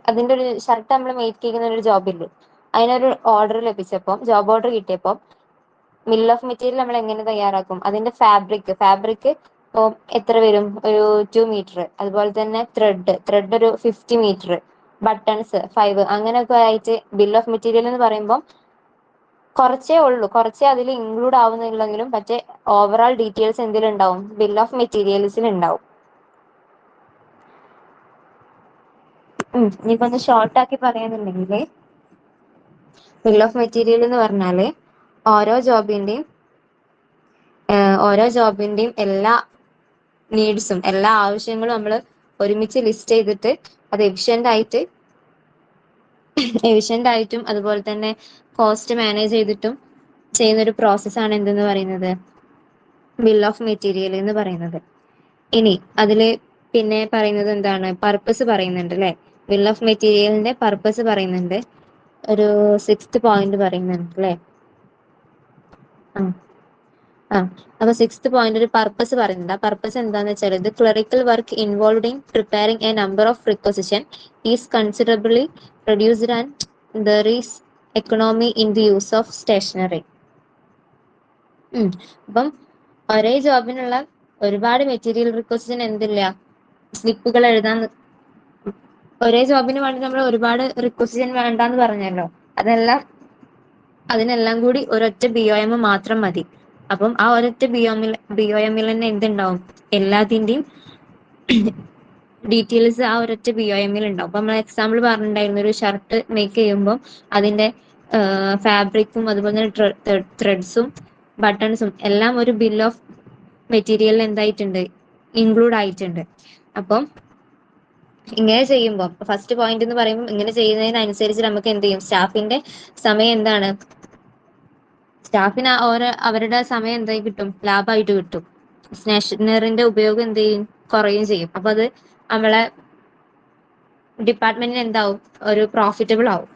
അതിന്റെ ഒരു ഷർട്ട് നമ്മൾ മേക്ക് ചെയ്യുന്ന ഒരു ജോബില്ലേ, അതിനൊരു ഓർഡർ ലഭിച്ചപ്പോൾ, ജോബ് ഓർഡർ കിട്ടിയപ്പോൾ ബിൽ ഓഫ് മെറ്റീരിയൽ നമ്മൾ എങ്ങനെ തയ്യാറാക്കും? അതിന്റെ ഫാബ്രിക് ഇപ്പം എത്ര വരും? ഒരു 2 മീറ്റർ. അതുപോലെ തന്നെ ത്രെഡ് ഒരു 50 മീറ്റർ, ബട്ടൺസ് 5, അങ്ങനെയൊക്കെ ആയിട്ട് ബിൽ ഓഫ് മെറ്റീരിയൽ എന്ന് പറയുമ്പോൾ കുറച്ചേ അതിൽ ഇൻക്ലൂഡ് ആവുന്നുള്ളെങ്കിലും പക്ഷേ ഓവറോൾ ഡീറ്റെയിൽസ് എന്തിലുണ്ടാവും? ബിൽ ഓഫ് മെറ്റീരിയൽസിൽ ഉണ്ടാവും. ഇനിയിപ്പോ ഒന്ന് ഷോർട്ട് ആക്കി പറയാന്നുണ്ടെങ്കിൽ ബിൽ ഓഫ് മെറ്റീരിയൽ എന്ന് പറഞ്ഞാല് ഓരോ ജോബിന്റെയും എല്ലാ നീഡ്സും എല്ലാ ആവശ്യങ്ങളും നമ്മൾ ഒരുമിച്ച് ലിസ്റ്റ് ചെയ്തിട്ട് അത് എഫിഷ്യന്റ് ആയിട്ടും അതുപോലെ തന്നെ കോസ്റ്റ് മാനേജ് ചെയ്തിട്ടും ചെയ്യുന്ന ഒരു പ്രോസസ്സാണ് എന്തെന്ന് പറയുന്നത് ബിൽ ഓഫ് മെറ്റീരിയൽ എന്ന് പറയുന്നത്. ഇനി അതില് പിന്നെ പറയുന്നത് എന്താണ്? പർപ്പസ് പറയുന്നുണ്ട് അല്ലെ? ബിൽ ഓഫ് മെറ്റീരിയലിന്റെ പർപ്പസ് പറയുന്നുണ്ട്. ഒരു 6th പോയിന്റ് പറയുന്നുണ്ട് അല്ലെ? അപ്പൊ 6th പോയിന്റ് ഒരു പർപ്പസ് പറയുന്നുണ്ട്. ആ പർപ്പസ് എന്താന്ന് വെച്ചാൽ ഇത് clerical work involve in preparing a number of preposition is considerably reduced and there is economy in the use of stationery. അപ്പം ഒരേ ജോബിനുള്ള ഒരുപാട് മെറ്റീരിയൽ റിക്വസിഷൻ എന്തില്ല, സ്ലിപ്പുകൾ എഴുതാൻ ഒരേ ജോബിന് വേണ്ടി നമ്മൾ ഒരുപാട് റിക്വസിഷൻ വേണ്ടാന്ന് പറഞ്ഞല്ലോ. അതിനെല്ലാം കൂടി ഒരൊറ്റ BOM മാത്രം മതി. അപ്പം ആ ഒരൊറ്റ BOM തന്നെ എന്തുണ്ടാവും, എല്ലാത്തിന്റെയും ഡീറ്റെയിൽസ് ആ ഒരൊറ്റ BOM ഉണ്ടാവും. അപ്പൊ നമ്മൾ എക്സാമ്പിൾ പറഞ്ഞിട്ടുണ്ടായിരുന്നു, ഒരു ഷർട്ട് മേക്ക് ചെയ്യുമ്പോൾ അതിന്റെ ഫാബ്രിക്കും അതുപോലെ തന്നെ ത്രെഡ്സും ബട്ടൺസും എല്ലാം ഒരു ബിൽ ഓഫ് മെറ്റീരിയലിൽ എന്തായിട്ടുണ്ട്, ഇൻക്ലൂഡ് ആയിട്ടുണ്ട്. അപ്പം ഇങ്ങനെ ചെയ്യുമ്പോൾ ഫസ്റ്റ് പോയിന്റ് എന്ന് പറയുമ്പോൾ ഇങ്ങനെ ചെയ്യുന്നതിനനുസരിച്ച് നമുക്ക് എന്ത് ചെയ്യും, സ്റ്റാഫിന്റെ സമയം എന്താണ്, സ്റ്റാഫിന് അവരുടെ സമയം എന്തായി കിട്ടും, ലാഭമായിട്ട് കിട്ടും. സ്റ്റേഷനറിന്റെ ഉപയോഗം എന്ത് ചെയ്യും, കുറയുകയും ചെയ്യും. അപ്പൊ അത് നമ്മളെ ഡിപ്പാർട്ട്മെന്റിന് എന്താവും, ഒരു പ്രോഫിറ്റബിൾ ആവും.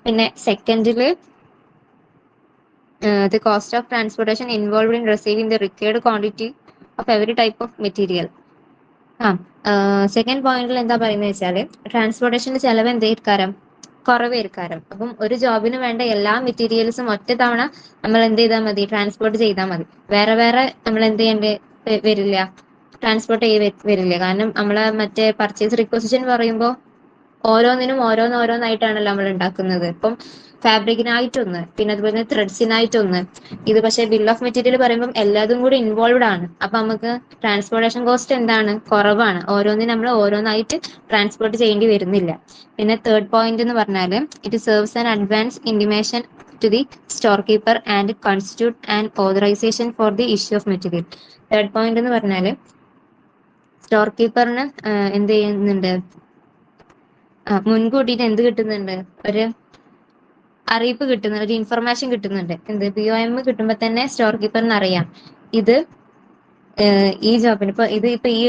പിന്നെ സെക്കൻഡില് the cost of transportation involved in receiving the required quantity of every type of material. Second പോയിന്റിൽ എന്താ പറയുന്നത് വെച്ചാല് ട്രാൻസ്പോർട്ടേഷന്റെ ചെലവ് എന്തായിരിക്കാരം, കുറവേയിരിക്കാരം. അപ്പം ഒരു ജോബിന് വേണ്ട എല്ലാ മെറ്റീരിയൽസും ഒറ്റ തവണ നമ്മൾ എന്ത് ചെയ്താൽ മതി, ട്രാൻസ്പോർട്ട് ചെയ്താൽ മതി. വേറെ വേറെ നമ്മൾ എന്ത് ചെയ്യേണ്ടി വരില്ല, ട്രാൻസ്പോർട്ട് വരില്ല. കാരണം നമ്മളെ മറ്റേ പർച്ചേസ് റിക്വസിഷൻ പറയുമ്പോൾ ഓരോന്നിനും ഓരോന്നായിട്ടാണല്ലോ നമ്മൾ ഉണ്ടാക്കുന്നത്. ഇപ്പം ഫാബ്രിക്കിനായിട്ടൊന്ന്, പിന്നെ അതുപോലെ തന്നെ ത്രെഡ്സിനായിട്ടൊന്ന്. ഇത് പക്ഷേ ബിൽ ഓഫ് മെറ്റീരിയൽ പറയുമ്പോൾ എല്ലാതും കൂടി ഇൻവോൾവ്ഡ് ആണ്. അപ്പൊ നമുക്ക് ട്രാൻസ്പോർട്ടേഷൻ കോസ്റ്റ് എന്താണ്, കുറവാണ്. ഓരോന്നിനും നമ്മൾ ഓരോന്നായിട്ട് ട്രാൻസ്പോർട്ട് ചെയ്യേണ്ടി വരുന്നില്ല. പിന്നെ തേർഡ് പോയിന്റ് എന്ന് പറഞ്ഞാൽ it serves an advance intimation to the store keeper and constitute and authorization for the issue of material. Third point എന്ന് പറഞ്ഞാൽ സ്റ്റോർ കീപ്പറിന് എന്ത് ചെയ്യുന്നുണ്ട്, മുൻകൂട്ടിയിട്ട് എന്ത് കിട്ടുന്നുണ്ട്, ഒരു അറിയിപ്പ് കിട്ടുന്നുണ്ട്, ഒരു ഇൻഫർമേഷൻ കിട്ടുന്നുണ്ട്. എന്ത് BOM കിട്ടുമ്പോൾ തന്നെ സ്റ്റോർ കീപ്പറിന് അറിയാം ഇത് ഈ ജോബിന് ഇപ്പൊ ഈ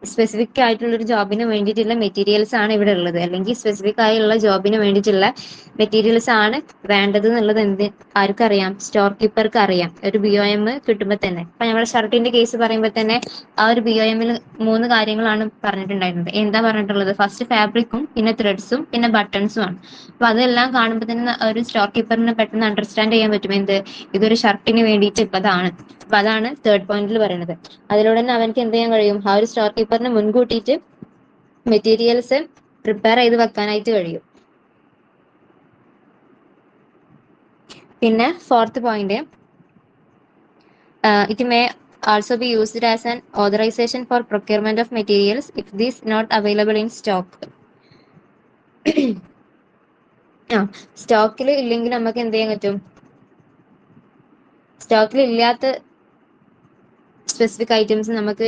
സ്പെസിഫിക് ആയിട്ടുള്ള ഒരു ജോബിന് വേണ്ടിയിട്ടുള്ള മെറ്റീരിയൽസ് ആണ് ഇവിടെ ഉള്ളത്, അല്ലെങ്കിൽ സ്പെസിഫിക് ആയുള്ള ജോബിന് വേണ്ടിയിട്ടുള്ള മെറ്റീരിയൽസ് ആണ് വേണ്ടത് എന്നുള്ളത് ആർക്കറിയാം, സ്റ്റോർ കീപ്പർക്ക് അറിയാം ഒരു BOM കിട്ടുമ്പോൾ തന്നെ. അപ്പൊ നമ്മുടെ ഷർട്ടിന്റെ കേസ് പറയുമ്പോൾ തന്നെ ആ ഒരു BOM 3 കാര്യങ്ങളാണ് പറഞ്ഞിട്ടുണ്ടായിരുന്നത്. എന്താ പറഞ്ഞിട്ടുള്ളത്, ഫസ്റ്റ് ഫാബ്രിക്കും പിന്നെ ത്രെഡ്സും പിന്നെ ബട്ടൺസും ആണ്. അപ്പൊ അതെല്ലാം കാണുമ്പോൾ തന്നെ ഒരു സ്റ്റോർ കീപ്പറിന് പെട്ടെന്ന് അണ്ടർസ്റ്റാൻഡ് ചെയ്യാൻ പറ്റും എന്ത്, ഇതൊരു ഷർട്ടിന് വേണ്ടിയിട്ട് ഇപ്പതാണ്. അപ്പൊ അതാണ് തേർഡ് പോയിന്റിൽ പറയുന്നത്. അതിലൂടെ തന്നെ അവർക്ക് എന്ത് ചെയ്യാൻ കഴിയും, ആ ഒരു സ്റ്റോർ കീപ്പറിന് മുൻകൂട്ടിയിട്ട് മെറ്റീരിയൽസ് പ്രിപ്പയർ ചെയ്ത് വെക്കാനായിട്ട് കഴിയും. പിന്നെ fourth point, it may also be used as an authorization for procurement of materials if these not available in stock. സ്റ്റോക്കിൽ ഇല്ലെങ്കിൽ നമുക്ക് എന്ത് ചെയ്യാൻ പറ്റും, സ്റ്റോക്കിൽ ഇല്ലാത്ത സ്പെസിഫിക് ഐറ്റംസ് നമുക്ക്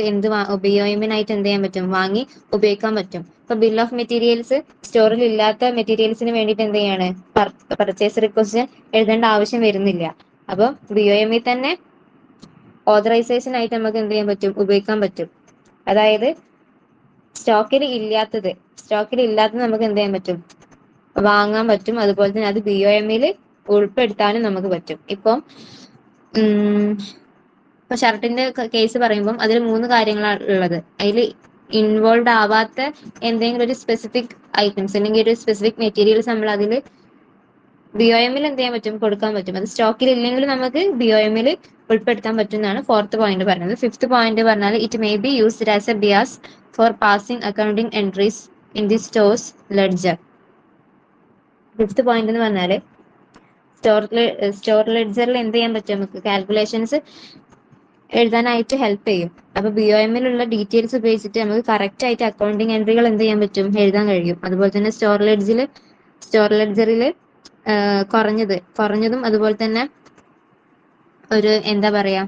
BOM-നായിട്ട് എന്ത് ചെയ്യാൻ പറ്റും, വാങ്ങി ഉപയോഗിക്കാൻ പറ്റും. ഇപ്പൊ ബിൽ ഓഫ് മെറ്റീരിയൽസ് സ്റ്റോറിൽ ഇല്ലാത്ത മെറ്റീരിയൽസിന് വേണ്ടിയിട്ട് എന്ത് ചെയ്യാണ്, പർച്ചേസ് റിക്വസ്റ്റ് എഴുതേണ്ട ആവശ്യം വരുന്നില്ല. അപ്പൊ BOM തന്നെ ഓതറൈസേഷൻ ആയിട്ട് നമുക്ക് എന്ത് ചെയ്യാൻ പറ്റും, ഉപയോഗിക്കാൻ പറ്റും. അതായത് സ്റ്റോക്കിൽ ഇല്ലാത്തത് നമുക്ക് എന്ത് ചെയ്യാൻ പറ്റും, വാങ്ങാൻ പറ്റും. അതുപോലെ തന്നെ അത് BOM-ൽ ഉൾപ്പെടുത്താനും നമുക്ക് പറ്റും. ഇപ്പൊ ഷർട്ടിന്റെ കേസ് പറയുമ്പോൾ അതിൽ 3 കാര്യങ്ങളാണ് ഉള്ളത്. അതിൽ ഇൻവോൾവ് ആവാത്ത എന്തെങ്കിലും ഒരു സ്പെസിഫിക് ഐറ്റംസ് അല്ലെങ്കിൽ ഒരു സ്പെസിഫിക് മെറ്റീരിയൽസ് നമ്മൾ അതിൽ BOM-ൽ എന്ത് ചെയ്യാൻ പറ്റും, കൊടുക്കാൻ പറ്റും. അത് സ്റ്റോക്കിൽ ഇല്ലെങ്കിൽ നമുക്ക് BOM-ൽ ഉൾപ്പെടുത്താൻ പറ്റും എന്നാണ് ഫോർത്ത് പോയിന്റ് പറഞ്ഞത്. ഫിഫ്ത്ത് പോയിന്റ് പറഞ്ഞാൽ it may be used as A Beas four passing accounting entries in the stores ledger. Fifth point എന്ന് പറഞ്ഞാല് സ്റ്റോർ ലെഡ്ജറിൽ എന്ത് ചെയ്യാൻ പറ്റും, നമുക്ക് കാൽക്കുലേഷൻസ് എഴുതാനായിട്ട് ഹെൽപ്പ് ചെയ്യും. അപ്പൊ BOM-ലുള്ള ഡീറ്റെയിൽസ് ഉപയോഗിച്ചിട്ട് നമുക്ക് കറക്റ്റ് ആയിട്ട് അക്കൗണ്ടിങ് എൻട്രികൾ എന്ത് ചെയ്യാൻ പറ്റും, എഴുതാൻ കഴിയും. അതുപോലെ തന്നെ സ്റ്റോർ ലെഡ്ജറിൽ കുറഞ്ഞതും അതുപോലെ തന്നെ ഒരു എന്താ പറയാ,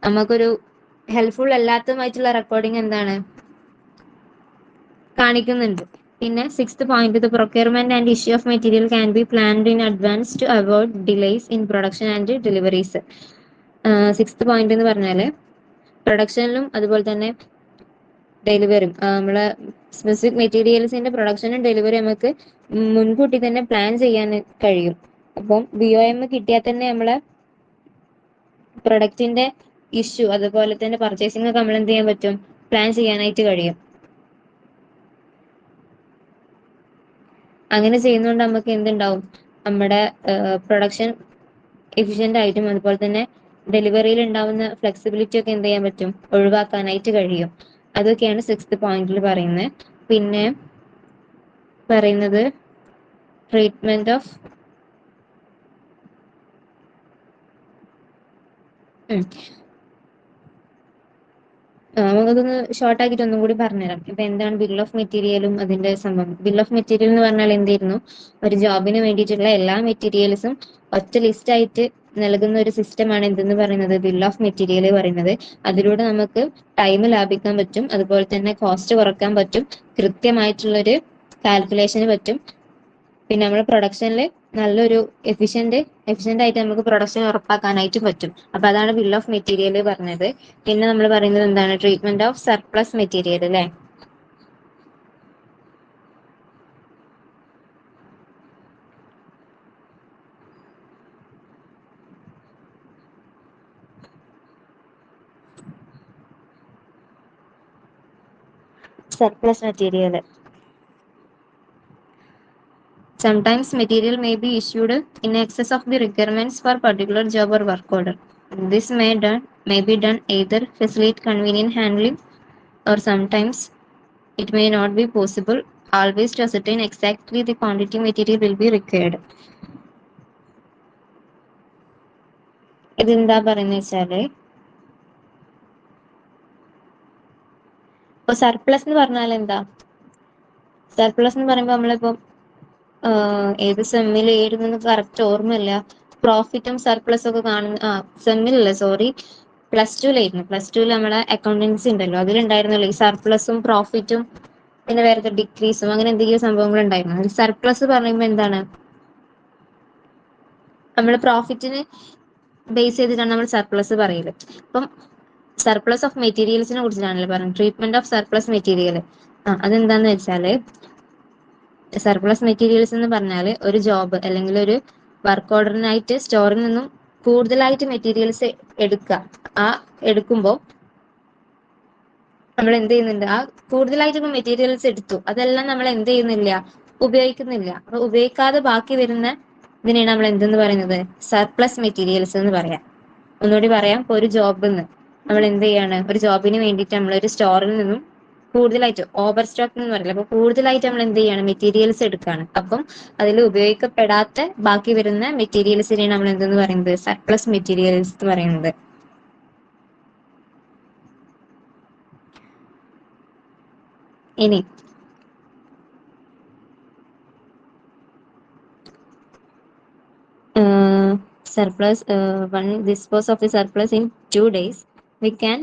നമുക്കൊരു ഹെൽപ്ഫുൾ അല്ലാത്തതുമായിട്ടുള്ള റെക്കോർഡിംഗ് എന്താണ് കാണിക്കുന്നുണ്ട്. പിന്നെ sixth point, the procurement and issue of material can be planned in advance to avoid delays in production and deliveries. Sixth point എന്ന് പറഞ്ഞാല് പ്രൊഡക്ഷനിലും അതുപോലെ തന്നെ ഡെലിവറിയും, നമ്മളെ സ്പെസിഫിക് മെറ്റീരിയൽസിന്റെ പ്രൊഡക്ഷനും ഡെലിവറി നമുക്ക് മുൻകൂട്ടി തന്നെ പ്ലാൻ ചെയ്യാൻ കഴിയും. അപ്പം BOM കിട്ടിയാൽ തന്നെ നമ്മളെ പ്രൊഡക്റ്റിന്റെ ഇഷ്യൂ അതുപോലെ തന്നെ പർച്ചേസിംഗ് ഒക്കെ നമ്മൾ എന്ത് ചെയ്യാൻ പറ്റും, പ്ലാൻ ചെയ്യാനായിട്ട് കഴിയും. അങ്ങനെ ചെയ്യുന്നതുകൊണ്ട് നമുക്ക് എന്തുണ്ടാവും, നമ്മുടെ പ്രൊഡക്ഷൻ എഫിഷ്യന്റ് ആയിട്ടും അതുപോലെ തന്നെ ഡെലിവറിയിൽ ഉണ്ടാവുന്ന ഫ്ലെക്സിബിലിറ്റി ഒക്കെ എന്ത് ചെയ്യാൻ പറ്റും, ഒഴിവാക്കാനായിട്ട് കഴിയും. അതൊക്കെയാണ് 6th പോയിന്റിൽ പറയുന്നത്. പിന്നെ പറയുന്നത് ട്രീറ്റ്മെന്റ് ഓഫ് നമുക്കതൊന്ന് ഷോർട്ട് ആക്കിയിട്ട് ഒന്നും കൂടി പറഞ്ഞുതരാം. ഇപ്പൊ എന്താണ് ബിൽ ഓഫ് മെറ്റീരിയലും അതിന്റെ സംഭവം. ബിൽ ഓഫ് മെറ്റീരിയൽ എന്ന് പറഞ്ഞാൽ എന്തായിരുന്നു, ഒരു ജോബിന് വേണ്ടിയിട്ടുള്ള എല്ലാ മെറ്റീരിയൽസും ഒറ്റ ലിസ്റ്റ് ആയിട്ട് നൽകുന്ന ഒരു സിസ്റ്റമാണ് എന്തെന്ന് പറയുന്നത്, ബിൽ ഓഫ് മെറ്റീരിയൽ പറയുന്നത്. അതിലൂടെ നമുക്ക് ടൈം ലാഭിക്കാൻ പറ്റും, അതുപോലെ തന്നെ കോസ്റ്റ് കുറക്കാൻ പറ്റും, കൃത്യമായിട്ടുള്ളൊരു കാൽക്കുലേഷന് പറ്റും. പിന്നെ നമ്മുടെ പ്രൊഡക്ഷനിൽ നല്ലൊരു എഫിഷ്യന്റ് ആയിട്ട് നമുക്ക് പ്രൊഡക്ഷൻ ഉറപ്പാക്കാനായിട്ട് പറ്റും. അപ്പൊ അതാണ് ബിൽ ഓഫ് മെറ്റീരിയൽ പറഞ്ഞത്. പിന്നെ നമ്മൾ പറയുന്നത് എന്താണ്, ട്രീറ്റ്മെന്റ് ഓഫ് സർപ്ലസ് മെറ്റീരിയൽ അല്ലെ. Surplus material. Sometimes material may be issued in excess of the requirements for particular job or work order. This may be done either facilitate convenient handling, or sometimes it may not be possible always to ascertain exactly the quantity material will be required. ഇതെന്താ പറയുന്നത് വെച്ചാല്, ഇപ്പൊ സർപ്ലസ് എന്ന് പറഞ്ഞാൽ എന്താ, സർപ്ലസ് എന്ന് പറയുമ്പോൾ നമ്മളിപ്പോ ഏത് സെമ്മിൽ ഏടുന്നെന്ന് കറക്റ്റ് ഓർമ്മയില്ല, പ്രോഫിറ്റും സർപ്ലസും ഒക്കെ കാണുന്ന സെമ്മിലല്ല സോറി പ്ലസ് ടുവിൽ നമ്മളെ അക്കൗണ്ടൻസി ഉണ്ടല്ലോ, അതിലുണ്ടായിരുന്നല്ലോ ഈ സർപ്ലസും പ്രോഫിറ്റും പിന്നെ വേറെ ഡിക്രീസും അങ്ങനെ എന്തെങ്കിലും സംഭവങ്ങൾ ഉണ്ടായിരുന്നു. സർപ്ലസ് പറയുമ്പോൾ എന്താണ്, നമ്മൾ പ്രോഫിറ്റിന് ബേസ് ചെയ്തിട്ടാണ് നമ്മൾ സർപ്ലസ് പറയല്. ഇപ്പം സർപ്ലസ് ഓഫ് മെറ്റീരിയൽസിനെ കുറിച്ചിട്ടാണല്ലോ പറയുന്നത്, ട്രീറ്റ്മെന്റ് ഓഫ് സർപ്ലസ് മെറ്റീരിയൽ. അതെന്താന്ന് വെച്ചാല്, സർപ്ലസ് മെറ്റീരിയൽസ് എന്ന് പറഞ്ഞാൽ ഒരു ജോബ് അല്ലെങ്കിൽ ഒരു വർക്ക് ഓർഡറിനായിട്ട് സ്റ്റോറിൽ നിന്നും കൂടുതലായിട്ട് മെറ്റീരിയൽസ് എടുക്കുക. എടുക്കുമ്പോൾ നമ്മൾ എന്ത് ചെയ്യുന്നുണ്ട്, കൂടുതലായിട്ട് മെറ്റീരിയൽസ് എടുത്തു, അതെല്ലാം നമ്മൾ എന്ത് ചെയ്യുന്നില്ല, ഉപയോഗിക്കുന്നില്ല. അപ്പൊ ഉപയോഗിക്കാതെ ബാക്കി വരുന്ന ഇതിനെയാണ് നമ്മൾ എന്തെന്ന് പറയുന്നത്, സർപ്ലസ് മെറ്റീരിയൽസ് എന്ന് പറയാം. ഒന്നുകൂടി പറയാം, ഇപ്പൊ ഒരു ജോബിൽ നിന്ന് നമ്മൾ എന്ത് ചെയ്യാണ്, ഒരു ജോബിന് വേണ്ടിയിട്ട് നമ്മൾ ഒരു സ്റ്റോറിൽ നിന്നും കൂടുതലായിട്ട് ഓവർ സ്റ്റോക്ക് എന്ന് പറയില്ല, അപ്പൊ കൂടുതലായിട്ട് നമ്മൾ എന്ത് ചെയ്യാണ്, മെറ്റീരിയൽസ് എടുക്കുകയാണ്. അപ്പം അതിൽ ഉപയോഗിക്കപ്പെടാത്ത ബാക്കി വരുന്ന മെറ്റീരിയൽസിനെയാണ് നമ്മൾ എന്തെന്ന് പറയുന്നത്, സർപ്ലസ് മെറ്റീരിയൽസ് എന്ന് പറയുന്നത്. ഇനി surplus, one dispose of the surplus in 2 days. We can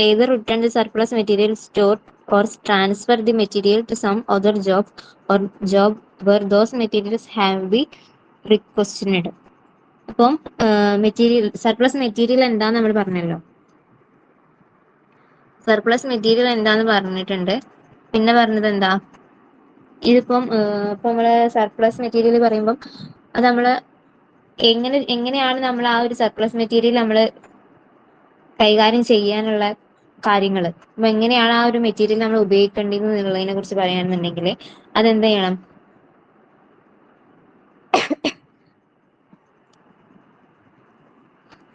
either return the surplus material stored or transfer the material to some other job or job where those materials have been requested. അപ്പം സർപ്ലസ് മെറ്റീരിയൽ എന്താന്ന് നമ്മൾ പറഞ്ഞല്ലോ, സർപ്ലസ് മെറ്റീരിയൽ എന്താന്ന് പറഞ്ഞിട്ടുണ്ട്. പിന്നെ പറഞ്ഞത് എന്താ, ഇതിപ്പം ഇപ്പൊ നമ്മള് സർപ്ലസ് മെറ്റീരിയൽ പറയുമ്പം അത് നമ്മള് എങ്ങനെയാണ് നമ്മൾ ആ ഒരു സർപ്ലസ് മെറ്റീരിയൽ നമ്മൾ കൈകാര്യം ചെയ്യാനുള്ള കാര്യങ്ങൾ, അപ്പൊ എങ്ങനെയാണ് ആ ഒരു മെറ്റീരിയൽ നമ്മൾ ഉപയോഗിക്കേണ്ടത് എന്നുള്ളതിനെ കുറിച്ച് പറയുകയാണെന്നുണ്ടെങ്കിൽ അതെന്ത് ചെയ്യണം,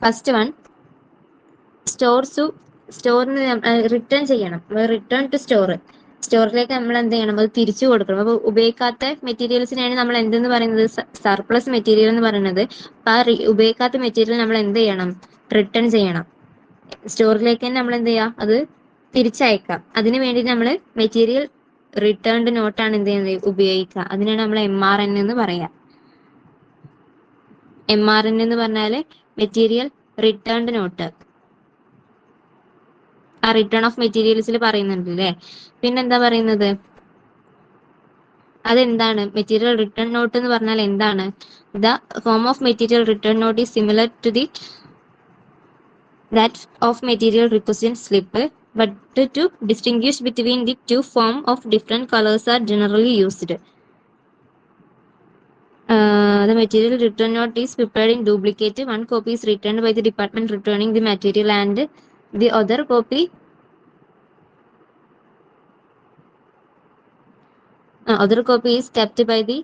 ഫസ്റ്റ് വൺ സ്റ്റോറിന് റിട്ടേൺ ചെയ്യണം. റിട്ടേൺ ടു സ്റ്റോറിലേക്ക് നമ്മൾ എന്ത് ചെയ്യണം, അത് തിരിച്ചു കൊടുക്കണം. അപ്പൊ ഉപയോഗിക്കാത്ത മെറ്റീരിയൽസിനെയാണ് നമ്മൾ എന്തെന്ന് പറയുന്നത്, സർപ്ലസ് മെറ്റീരിയൽ എന്ന് പറയുന്നത്. അപ്പൊ ആ ഉപയോഗിക്കാത്ത മെറ്റീരിയൽ നമ്മൾ എന്ത് ചെയ്യണം, റിട്ടേൺ ചെയ്യണം. സ്റ്റോറിലേക്ക് തന്നെ നമ്മൾ എന്ത് ചെയ്യാം, അത് തിരിച്ചയക്കാം. അതിനു വേണ്ടി നമ്മൾ മെറ്റീരിയൽ റിട്ടേൺഡ് നോട്ടാണ് എന്ത് ചെയ്യുന്നത്, ഉപയോഗിക്കുക. അതിനാണ് നമ്മൾ MRN എന്ന് പറയാം. MRN എന്ന് പറഞ്ഞാല് മെറ്റീരിയൽ റിട്ടേൺഡ് നോട്ട്. ആ റിട്ടേൺ ഓഫ് മെറ്റീരിയൽസിൽ പറയുന്നുണ്ട് അല്ലേ. പിന്നെന്താ പറയുന്നത്, അതെന്താണ് മെറ്റീരിയൽ റിട്ടേൺ നോട്ട് എന്ന് പറഞ്ഞാൽ എന്താണ്, the form of material return note is similar to the that of material requisition slip, but to distinguish between the two forms of different colors are generally used. the material return note is prepared in duplicate. One copy is returned by the department returning the material, and the other copy is kept by the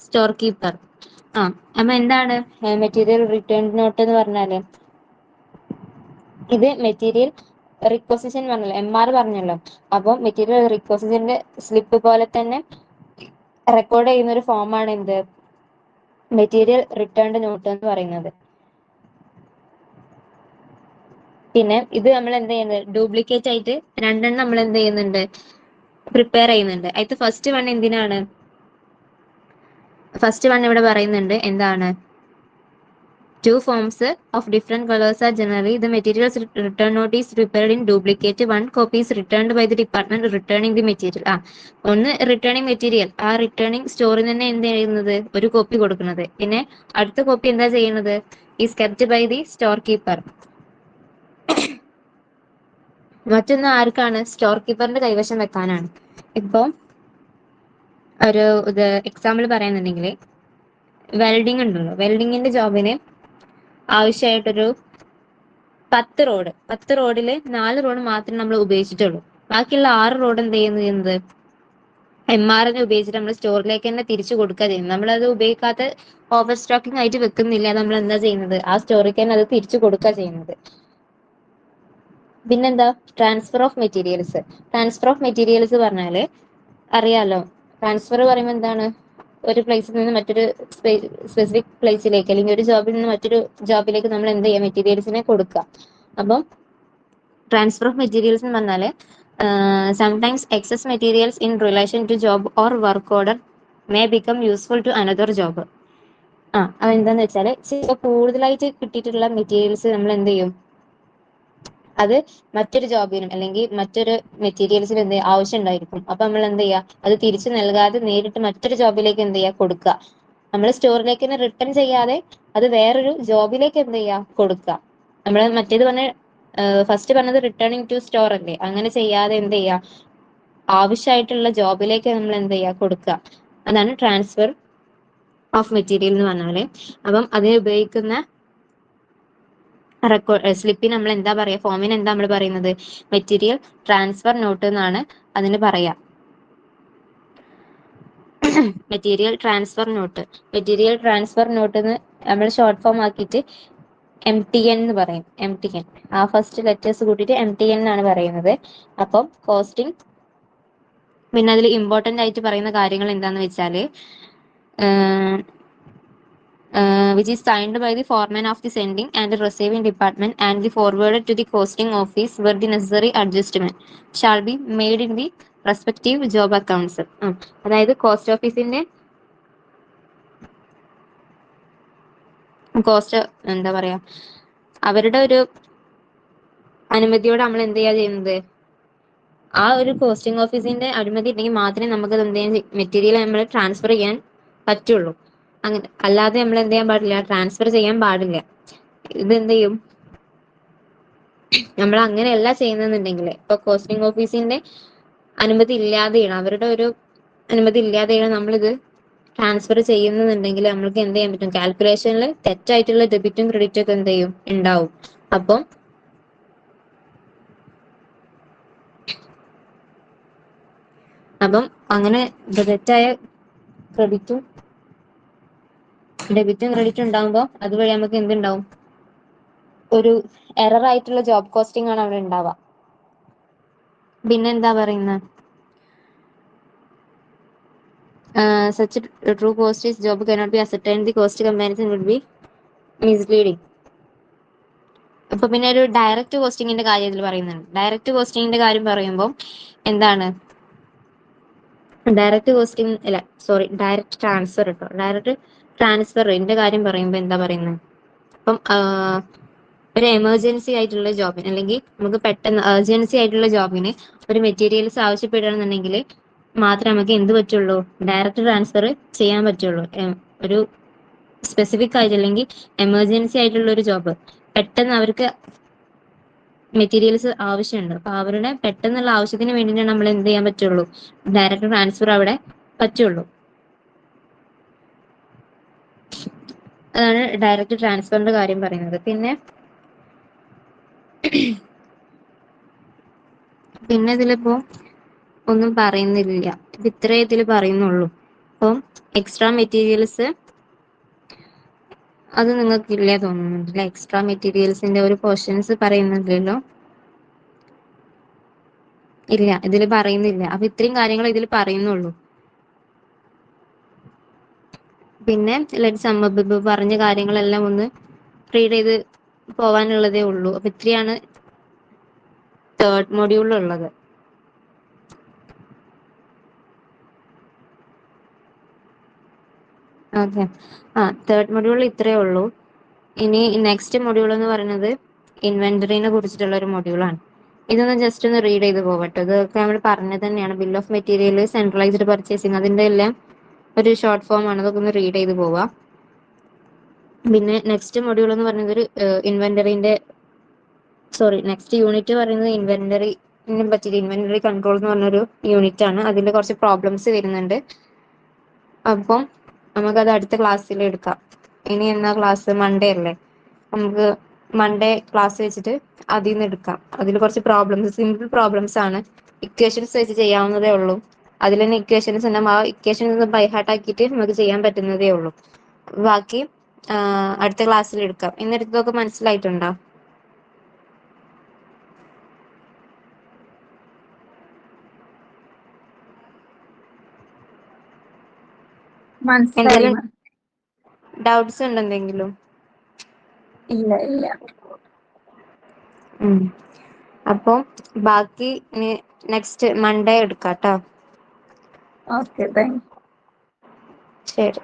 storekeeper. അപ്പൊ എന്താണ് മെറ്റീരിയൽ റിട്ടേൺ നോട്ട് എന്ന് പറഞ്ഞാല്? ഇത് മെറ്റീരിയൽ റിക്വസിഷൻ പറഞ്ഞല്ലോ, MR പറഞ്ഞല്ലോ. അപ്പം മെറ്റീരിയൽ റിക്വസിഷന്റെ സ്ലിപ്പ് പോലെ തന്നെ റെക്കോർഡ് ചെയ്യുന്ന ഒരു ഫോമാണ് എന്ത്? മെറ്റീരിയൽ റിട്ടേൺഡ് നോട്ട് എന്ന് പറയുന്നത്. പിന്നെ ഇത് നമ്മൾ എന്ത് ചെയ്യുന്നത്? ഡ്യൂപ്ലിക്കേറ്റ് ആയിട്ട് രണ്ടെണ്ണം നമ്മൾ എന്ത് ചെയ്യുന്നുണ്ട്? പ്രിപ്പയർ ചെയ്യുന്നുണ്ട്. അതിൽ ഫസ്റ്റ് വൺ എന്തിനാണ്? ഫസ്റ്റ് വൺ ഇവിടെ പറയുന്നുണ്ട് എന്താണ്? Two forms of different colors are generally the materials return note is prepared in duplicate. One copy is returned by the department returning the material. ഒന്ന് റിട്ടേണിംഗ് മെറ്റീരിയൽ, ആ റിട്ടേണിംഗ് സ്റ്റോറിൽ തന്നെ എന്ത് ചെയ്യുന്നത്? ഒരു കോപ്പി കൊടുക്കുന്നത്. പിന്നെ അടുത്ത കോപ്പി എന്താ ചെയ്യുന്നത്? Is kept by the store keeper. മറ്റൊന്ന് ആർക്കാണ്? സ്റ്റോർ കീപ്പറിന്റെ കൈവശം വെക്കാനാണ്. ഇപ്പൊ ഒരു എക്സാമ്പിൾ പറയുന്നുണ്ടെങ്കിൽ, വെൽഡിംഗ് ഉണ്ടല്ലോ, വെൽഡിങ്ങിന്റെ ജോബിന് ആവശ്യമായിട്ടൊരു 10 റോഡിൽ 4 റോഡ് മാത്രമേ നമ്മൾ ഉപയോഗിച്ചിട്ടുള്ളൂ. ബാക്കിയുള്ള 6 റോഡ് എന്ത് ചെയ്യുന്നത്? MRനെ ഉപയോഗിച്ചിട്ട് നമ്മൾ സ്റ്റോറിലേക്ക് തന്നെ തിരിച്ചു കൊടുക്കുക ചെയ്യുന്നത്. നമ്മളത് ഉപയോഗിക്കാത്ത ഓവർ സ്റ്റോക്കിംഗ് ആയിട്ട് വെക്കുന്നില്ല, നമ്മൾ എന്താ ചെയ്യുന്നത്? ആ സ്റ്റോറിക്ക് തന്നെ അത് തിരിച്ചു കൊടുക്കുക ചെയ്യുന്നത്. പിന്നെന്താ? Transfer of materials. Transfer of materials പറഞ്ഞാല് അറിയാലോ, ട്രാൻസ്ഫർ പറയുമ്പോൾ എന്താണ്? ഒരു പ്ലേസിൽ നിന്ന് മറ്റൊരു സ്പെസിഫിക് പ്ലേസിലേക്ക്, അല്ലെങ്കിൽ ഒരു ജോബിൽ നിന്ന് മറ്റൊരു ജോബിലേക്ക് നമ്മൾ എന്ത് ചെയ്യാം? മെറ്റീരിയൽസിനെ കൊടുക്കുക. അപ്പം ട്രാൻസ്ഫർ ഓഫ് മെറ്റീരിയൽസ് എന്ന് പറഞ്ഞാല് sometimes excess materials in relation to job or work order may become useful to another job. അതെന്താന്ന് വെച്ചാല് ചിലപ്പോൾ കൂടുതലായിട്ട് കിട്ടിയിട്ടുള്ള മെറ്റീരിയൽസ് നമ്മൾ എന്ത് ചെയ്യും? അത് മറ്റൊരു ജോബിനും അല്ലെങ്കിൽ മറ്റൊരു മെറ്റീരിയൽസിന് എന്ത് ആവശ്യം ഉണ്ടായിരിക്കും. അപ്പൊ നമ്മൾ എന്ത് ചെയ്യുക? അത് തിരിച്ചു നൽകാതെ നേരിട്ട് മറ്റൊരു ജോബിലേക്ക് എന്ത് ചെയ്യുക? കൊടുക്കുക. നമ്മൾ സ്റ്റോറിലേക്ക് തന്നെ റിട്ടേൺ ചെയ്യാതെ അത് വേറൊരു ജോബിലേക്ക് എന്ത് ചെയ്യുക? കൊടുക്കുക. നമ്മൾ മറ്റേത് ഫസ്റ്റ് പറഞ്ഞത് റിട്ടേണിങ് ടു സ്റ്റോർ അല്ലേ? അങ്ങനെ ചെയ്യാതെ എന്ത് ചെയ്യുക? ആവശ്യമായിട്ടുള്ള ജോബിലേക്ക് നമ്മൾ എന്ത് ചെയ്യുക? കൊടുക്കുക. അതാണ് ട്രാൻസ്ഫർ ഓഫ് മെറ്റീരിയൽ എന്ന് പറഞ്ഞാല്. അപ്പം അതിന് ഉപയോഗിക്കുന്ന സ്ലിപ്പിന് നമ്മൾ എന്താ പറയാ? ഫോമിന് എന്താ നമ്മൾ പറയുന്നത്? മെറ്റീരിയൽ ട്രാൻസ്ഫർ നോട്ട് എന്നാണ് അതിന് പറയാ. Material transfer note. Material transfer note എന്ന് നമ്മൾ ഷോർട്ട് ഫോം ആക്കിയിട്ട് MTN എന്ന് പറയും. MTN, ആ ഫസ്റ്റ് ലെറ്റേഴ്സ് കൂട്ടിയിട്ട് MTN എന്നാണ് പറയുന്നത്. അപ്പം കോസ്റ്റിംഗ്. പിന്നെ അതിൽ ഇമ്പോർട്ടൻ്റ് ആയിട്ട് പറയുന്ന കാര്യങ്ങൾ എന്താന്ന് വെച്ചാല് which is signed by the foreman of the sending and receiving department and the forwarded to the costing office where the necessary adjustment shall be made in the respective job accounts. അതായത് കോസ്റ്റ് ഓഫീസിന്റെ എന്താ പറയാ, അവരുടെ ഒരു അനുമതിയോടെ നമ്മൾ എന്ത് ചെയ്യാ ചെയ്യുന്നത്? ആ ഒരു കോസ്റ്റിംഗ് ഓഫീസിന്റെ അനുമതി ഉണ്ടെങ്കിൽ മാത്രമേ നമുക്ക് എന്ത് ചെയ്യാൻ മെറ്റീരിയൽ നമ്മൾ ട്രാൻസ്ഫർ ചെയ്യാൻ പറ്റുള്ളൂ. അങ്ങനെ അല്ലാതെ നമ്മൾ എന്ത് ചെയ്യാൻ പാടില്ല? ട്രാൻസ്ഫർ ചെയ്യാൻ പാടില്ല. ഇത് എന്ത് ചെയ്യും? നമ്മൾ അങ്ങനെയല്ല ചെയ്യുന്നുണ്ടെങ്കിൽ, ഇപ്പൊ കോസ്റ്റിംഗ് ഓഫീസിന്റെ അനുമതി ഇല്ലാതെയാണ്, അവരുടെ ഒരു അനുമതി ഇല്ലാതെയാണ് നമ്മളിത് ട്രാൻസ്ഫർ ചെയ്യുന്നുണ്ടെങ്കിൽ നമ്മൾക്ക് എന്ത് ചെയ്യാൻ പറ്റും? കാൽക്കുലേഷനിൽ തെറ്റായിട്ടുള്ള ഡെബിറ്റും ക്രെഡിറ്റും ഒക്കെ എന്ത് ചെയ്യും? ഉണ്ടാവും. അപ്പം അങ്ങനെ തെറ്റായ ഡെബിറ്റും ക്രെഡിറ്റും ഉണ്ടാകുമ്പോൾ അതുവഴി നമുക്ക് എന്തുണ്ടാവും? ഒരു എറർ ആയിട്ടുള്ള ജോബ് കോസ്റ്റിംഗ് ആണ് അവിടെ ഉണ്ടാവുക. പിന്നെന്താ പറയുന്നത്? such a true cost is job cannot be ascertained. The cost comparison would be misleading. അപ്പൊ പിന്നെ ഒരു ഡയറക്റ്റ് കോസ്റ്റിംഗിന്റെ കാര്യത്തിൽ പറയുന്നുണ്ട്. ഡയറക്റ്റ് കോസ്റ്റിംഗിന്റെ കാര്യം പറയുമ്പോൾ എന്താണ്? ഡയറക്റ്റ് കോസ്റ്റിംഗ് അല്ല, സോറി, ഡയറക്റ്റ് ട്രാൻസ്ഫർ കേട്ടോ. ഡയറക്റ്റ് ട്രാൻസ്ഫറിന്റെ കാര്യം പറയുമ്പോൾ എന്താ പറയുന്നത്? അപ്പം ഒരു എമർജൻസി ആയിട്ടുള്ള ജോബിന്, അല്ലെങ്കിൽ നമുക്ക് പെട്ടെന്ന് എർജൻസി ആയിട്ടുള്ള ജോബിന് ഒരു മെറ്റീരിയൽസ് ആവശ്യപ്പെടുകയാണെന്നുണ്ടെങ്കിൽ മാത്രമേ നമുക്ക് എന്ത് പറ്റുള്ളൂ? ഡയറക്റ്റ് ട്രാൻസ്ഫർ ചെയ്യാൻ പറ്റുള്ളൂ. ഒരു സ്പെസിഫിക് ആയിട്ട് അല്ലെങ്കിൽ എമർജൻസി ആയിട്ടുള്ള ഒരു ജോബ്, പെട്ടെന്ന് അവർക്ക് മെറ്റീരിയൽസ് ആവശ്യമുണ്ട്. അപ്പൊ അവരുടെ പെട്ടെന്നുള്ള ആവശ്യത്തിന് വേണ്ടിയിട്ടാണ് നമ്മൾ എന്ത് ചെയ്യാൻ പറ്റുള്ളൂ? ഡയറക്റ്റ് ട്രാൻസ്ഫർ അവിടെ പറ്റുള്ളൂ. അതാണ് ഡയറക്റ്റ് ട്രാൻസ്ഫറിന്റെ കാര്യം പറയുന്നത്. പിന്നെ ഇതിലിപ്പോ ഒന്നും പറയുന്നില്ല, ഇത്രേ ഇതിൽ പറയുന്നുള്ളൂ. അപ്പം എക്സ്ട്രാ മെറ്റീരിയൽസ് അത് നിങ്ങൾക്ക് ഇല്ലേ തോന്നുന്നുണ്ടല്ലേ? എക്സ്ട്രാ മെറ്റീരിയൽസിന്റെ ഒരു പോർഷൻസ് പറയുന്നില്ലല്ലോ. ഇല്ല, ഇതിൽ പറയുന്നില്ല. അപ്പൊ ഇത്രയും കാര്യങ്ങൾ ഇതിൽ പറയുന്നുള്ളൂ. പിന്നെ ലെറ്റ് സം അപ്പ് പറഞ്ഞ കാര്യങ്ങളെല്ലാം ഒന്ന് റീഡ് ചെയ്ത് പോവാനുള്ളതേ ഉള്ളൂ. അപ്പൊ ഇത്രയാണ് തേർഡ് മൊഡ്യൂളിലുള്ളത്. ഓക്കെ, തേർഡ് മൊഡ്യൂളിൽ ഇത്രയേ ഉള്ളൂ. ഇനി നെക്സ്റ്റ് മൊഡ്യൂൾ എന്ന് പറയുന്നത് ഇൻവെന്ററിനെ കുറിച്ചിട്ടുള്ള ഒരു മൊഡ്യൂളാണ്. ഇതൊന്ന് ജസ്റ്റ് ഒന്ന് റീഡ് ചെയ്ത് പോകട്ടെ. ഇതൊക്കെ നമ്മൾ പറഞ്ഞത് തന്നെയാണ്. Bill of material, centralised purchasing, അതിന്റെ എല്ലാം ഒരു ഷോർട്ട് ഫോം ആണ്. അതൊക്കെ ഒന്ന് റീഡ് ചെയ്ത് പോവാം. പിന്നെ നെക്സ്റ്റ് മൊഡ്യൂൾ എന്ന് പറയുന്നത് ഒരു നെക്സ്റ്റ് യൂണിറ്റ് പറയുന്നത് ഇൻവെന്ററിനെ പറ്റിയിട്ട്, ഇൻവെന്ററി കൺട്രോൾ എന്ന് പറഞ്ഞൊരു യൂണിറ്റ് ആണ്. അതിന്റെ കുറച്ച് പ്രോബ്ലംസ് വരുന്നുണ്ട്. അപ്പം നമുക്കത് അടുത്ത ക്ലാസ്സിൽ എടുക്കാം. ഇനി എന്നാ ക്ലാസ്? മൺഡേ അല്ലേ? നമുക്ക് മൺഡേ ക്ലാസ് വെച്ചിട്ട് അതിൽ നിന്ന് എടുക്കാം. അതിൽ കുറച്ച് പ്രോബ്ലംസ്, സിമ്പിൾ പ്രോബ്ലംസ് ആണ്, ഇക്വേഷൻസ് വെച്ച് ചെയ്യാവുന്നതേ ഉള്ളൂ. അതിൽ തന്നെ ഇക്വേഷൻസ് ഉണ്ടാകും. ആ ഇക്വേഷൻസ് ബൈ ഹാർട്ട് ആക്കിയിട്ട് നമുക്ക് ചെയ്യാൻ പറ്റുന്നതേ ഉള്ളൂ. ബാക്കി അടുത്ത ക്ലാസ്സിൽ എടുക്കാം. ഇന്നെടുത്തതൊക്കെ മനസ്സിലായിട്ടുണ്ടോ? മനസ്സിലായി. എന്തെങ്കിലും ഡൗട്ട്സ് ഉണ്ടോ എന്തെങ്കിലും? ഇല്ല ഇല്ല. അപ്പോൾ ബാക്കി നെക്സ്റ്റ് മൺഡേ എടുക്കാം കേട്ടോ. Okay, thank you. ശരി.